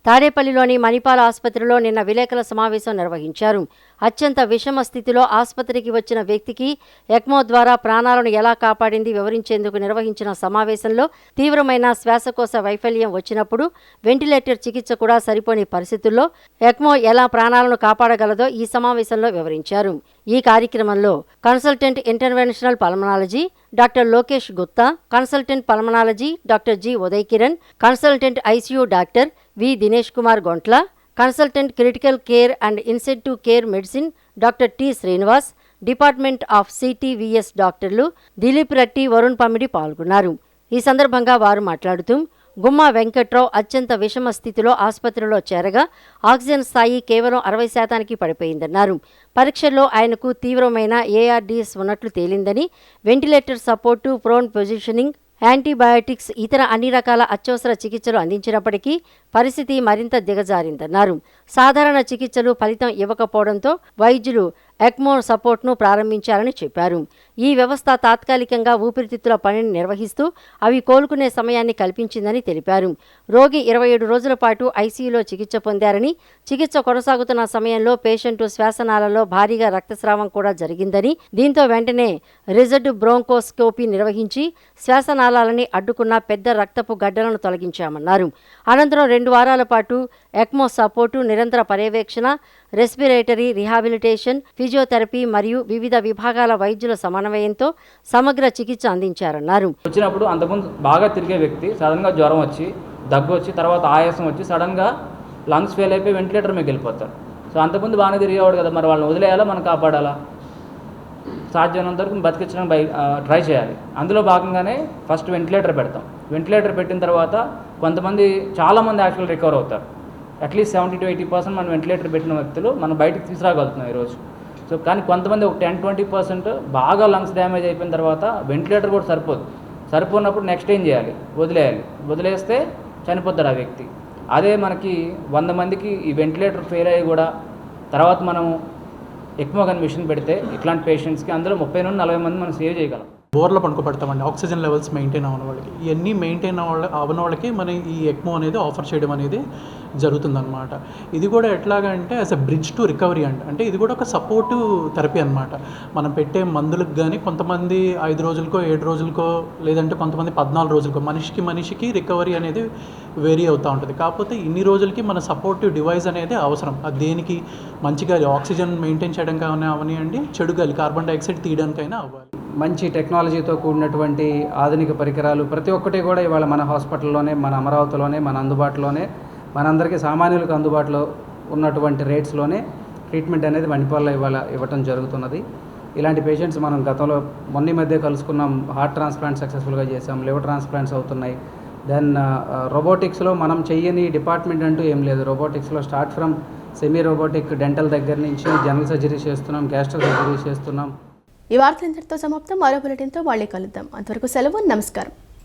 తాడేపల్లిలోని మణిపాల్ ఆసుపత్రిలో నిన్న విలేకరుల సమావేశం నిర్వహించారు. అత్యంత విషమ స్థితిలో ఆసుపత్రికి వచ్చిన వ్యక్తికి ఎక్మో ద్వారా ప్రాణాలను ఎలా కాపాడింది వివరించేందుకు నిర్వహించిన సమావేశంలో తీవ్రమైన శ్వాసకోశ వైఫల్యం వచ్చినప్పుడు వెంటిలేటర్ చికిత్స కూడా సరిపోని పరిస్థితుల్లో ఎక్మో ఎలా ప్రాణాలను కాపాడగలదో ఈ సమావేశంలో వివరించారు. ఈ కార్యక్రమంలో consultant interventional pulmonology doctor Lokesh Gutta, consultant pulmonology doctor G Uday Kiran, consultant ICU doctor V Dinesh Kumar Gontla, consultant critical care and incentive care medicine doctor T Srinivas, department of CTVS డాక్టర్లు దిలీప్ రెడ్డి, వరుణ్ పమిడి పాల్గొన్నారు. ఈ సందర్భంగా వారు మాట్లాడుతూ గుమ్మ వెంకట్రావు అత్యంత విషమ స్థితిలో ఆసుపత్రిలో చేరగా ఆక్సిజన్ స్థాయి కేవలం 60% పడిపోయిందన్నారు. పరీక్షల్లో ఆయనకు తీవ్రమైన ఏఆర్డీఎస్ ఉన్నట్లు తేలిందని, ventilator support, prone positioning, antibiotics, ఇతర అన్ని రకాల అత్యవసర చికిత్సలు అందించినప్పటికీ పరిస్థితి మరింత దిగజారిందన్నారు. సాధారణ చికిత్సలు ఫలితం ఇవ్వకపోవడంతో వైద్యులు ఎక్మో సపోర్ట్ను ప్రారంభించారని చెప్పారు. ఈ వ్యవస్థ తాత్కాలికంగా ఊపిరితిత్తుల పనిని నిర్వహిస్తూ అవి కోలుకునే సమయాన్ని కల్పించిందని తెలిపారు. రోగి 27 రోజుల పాటు ఐసీయూలో చికిత్స పొందారని, చికిత్స కొనసాగుతున్న సమయంలో పేషెంటు శ్వాసనాళాల్లో భారీగా రక్తస్రావం కూడా జరిగిందని, దీంతో వెంటనే రిజర్డ్ బ్రోంకోస్కోపీ నిర్వహించి శ్వాసనాళాలని అడ్డుకున్న పెద్ద రక్తపు గడ్డలను తొలగించామన్నారు. అనంతరం 2 వారాల పాటు ఎక్మో సపోర్టు, నిరంతర పర్యవేక్షణ, రెస్పిరేటరీ రిహాబిలిటేషన్, ఫిజియోథెరపీ మరియు వివిధ విభాగాల వైద్యుల సమన్వయంతో సమగ్ర చికిత్స అందించారన్నారు.
వచ్చినప్పుడు అంతకుముందు బాగా తిరిగే వ్యక్తి సడన్గా జ్వరం వచ్చి, దగ్గు వచ్చి, తర్వాత ఆయాసం వచ్చి సడన్గా లంగ్స్ ఫెయిల్ అయిపోయి వెంటిలేటర్ మీకు వెళ్ళిపోతారు. సో అంతకుముందు బాగానే తిరిగేవాడు కదా, మరి వాళ్ళని వదిలేయాలా, మనం కాపాడాలా, సాధ్యమైనంత వరకు బతికించడానికి ట్రై చేయాలి. అందులో భాగంగానే ఫస్ట్ వెంటిలేటర్ పెడతాం. వెంటిలేటర్ పెట్టిన తర్వాత చాలామంది యాక్చువల్ రికవర్ అవుతారు. అట్లీస్ట్ 70 to 80% మనం వెంటిలేటర్ పెట్టిన వ్యక్తులు మనం బయటకు తీసుకురాగలుగుతున్నాం ఈరోజు. సో కానీ కొంతమంది ఒక 10-20% బాగా లంగ్స్ డ్యామేజ్ అయిపోయిన తర్వాత వెంటిలేటర్ కూడా సరిపోనప్పుడు నెక్స్ట్ ఏం చేయాలి, వదిలేస్తే చనిపోతాడు ఆ వ్యక్తి. అదే మనకి 100 మందికి ఈ వెంటిలేటర్ ఫెయిల్ అయ్యి కూడా తర్వాత మనం ఎక్మో గన్ మిషన్ పెడితే ఇట్లాంటి పేషెంట్స్కి అందులో 30 నుండి 40 మంది మనం సేవ్ చేయగలం.
బోర్లో పడుకోబెడతామండి ఆక్సిజన్ లెవెల్స్ మెయింటైన్ అవ్వని వాళ్ళకి. ఇవన్నీ మెయింటైన్ అవ్వని వాళ్ళకి మనం ఈ ఎక్మో అనేది ఆఫర్ చేయడం అనేది జరుగుతుందన్నమాట. ఇది కూడా ఎట్లాగంటే as a bridge to recovery అంటే ఇది కూడా ఒక సపోర్టివ్ థెరపీ అనమాట. మనం పెట్టే మందులకు కానీ కొంతమంది 5 రోజులకో 7 రోజులకో లేదంటే కొంతమంది 14 రోజులకో మనిషికి రికవరీ అనేది వేరీ అవుతూ ఉంటుంది. కాకపోతే ఇన్ని రోజులకి మన సపోర్టివ్ డివైస్ అనేది అవసరం. అది దేనికి, మంచిగా ఆక్సిజన్ మెయింటైన్ చేయడం కానీ అవనివ్వండి, చెడు గాలి కార్బన్ డైఆక్సైడ్ తీయడానికైనా అవ్వాలి.
మంచి టెక్నాలజీతో కూడినటువంటి ఆధునిక పరికరాలు ప్రతి ఒక్కటి కూడా ఇవాళ మన హాస్పిటల్లోనే, మన అమరావతిలోనే, మన అందుబాటులోనే, మనందరికీ సామాన్యులకు అందుబాటులో ఉన్నటువంటి రేట్స్లోనే ట్రీట్మెంట్ అనేది మణిపాల్లో ఇవాళ ఇవ్వటం జరుగుతున్నది. ఇలాంటి పేషెంట్స్ మనం గతంలో మొన్న మధ్య కలుసుకున్నాం. హార్ట్ ట్రాన్స్ప్లాంట్ సక్సెస్ఫుల్గా చేసాం, లివర్ ట్రాన్స్ప్లాంట్స్ అవుతున్నాయి. దెన్ రోబోటిక్స్లో మనం చెయ్యని డిపార్ట్మెంట్ అంటూ ఏం లేదు. రోబోటిక్స్లో start from semi robotic dental దగ్గర నుంచి జనరల్ సర్జరీ చేస్తున్నాం, గ్యాస్ట్రో సర్జరీ చేస్తున్నాం.
ఈ వార్తలు ఇంతటితో సమాప్తం. మరో బులెటిన్తో మళ్ళీ కలుద్దాం. అంతవరకు సెలవు, నమస్కారం.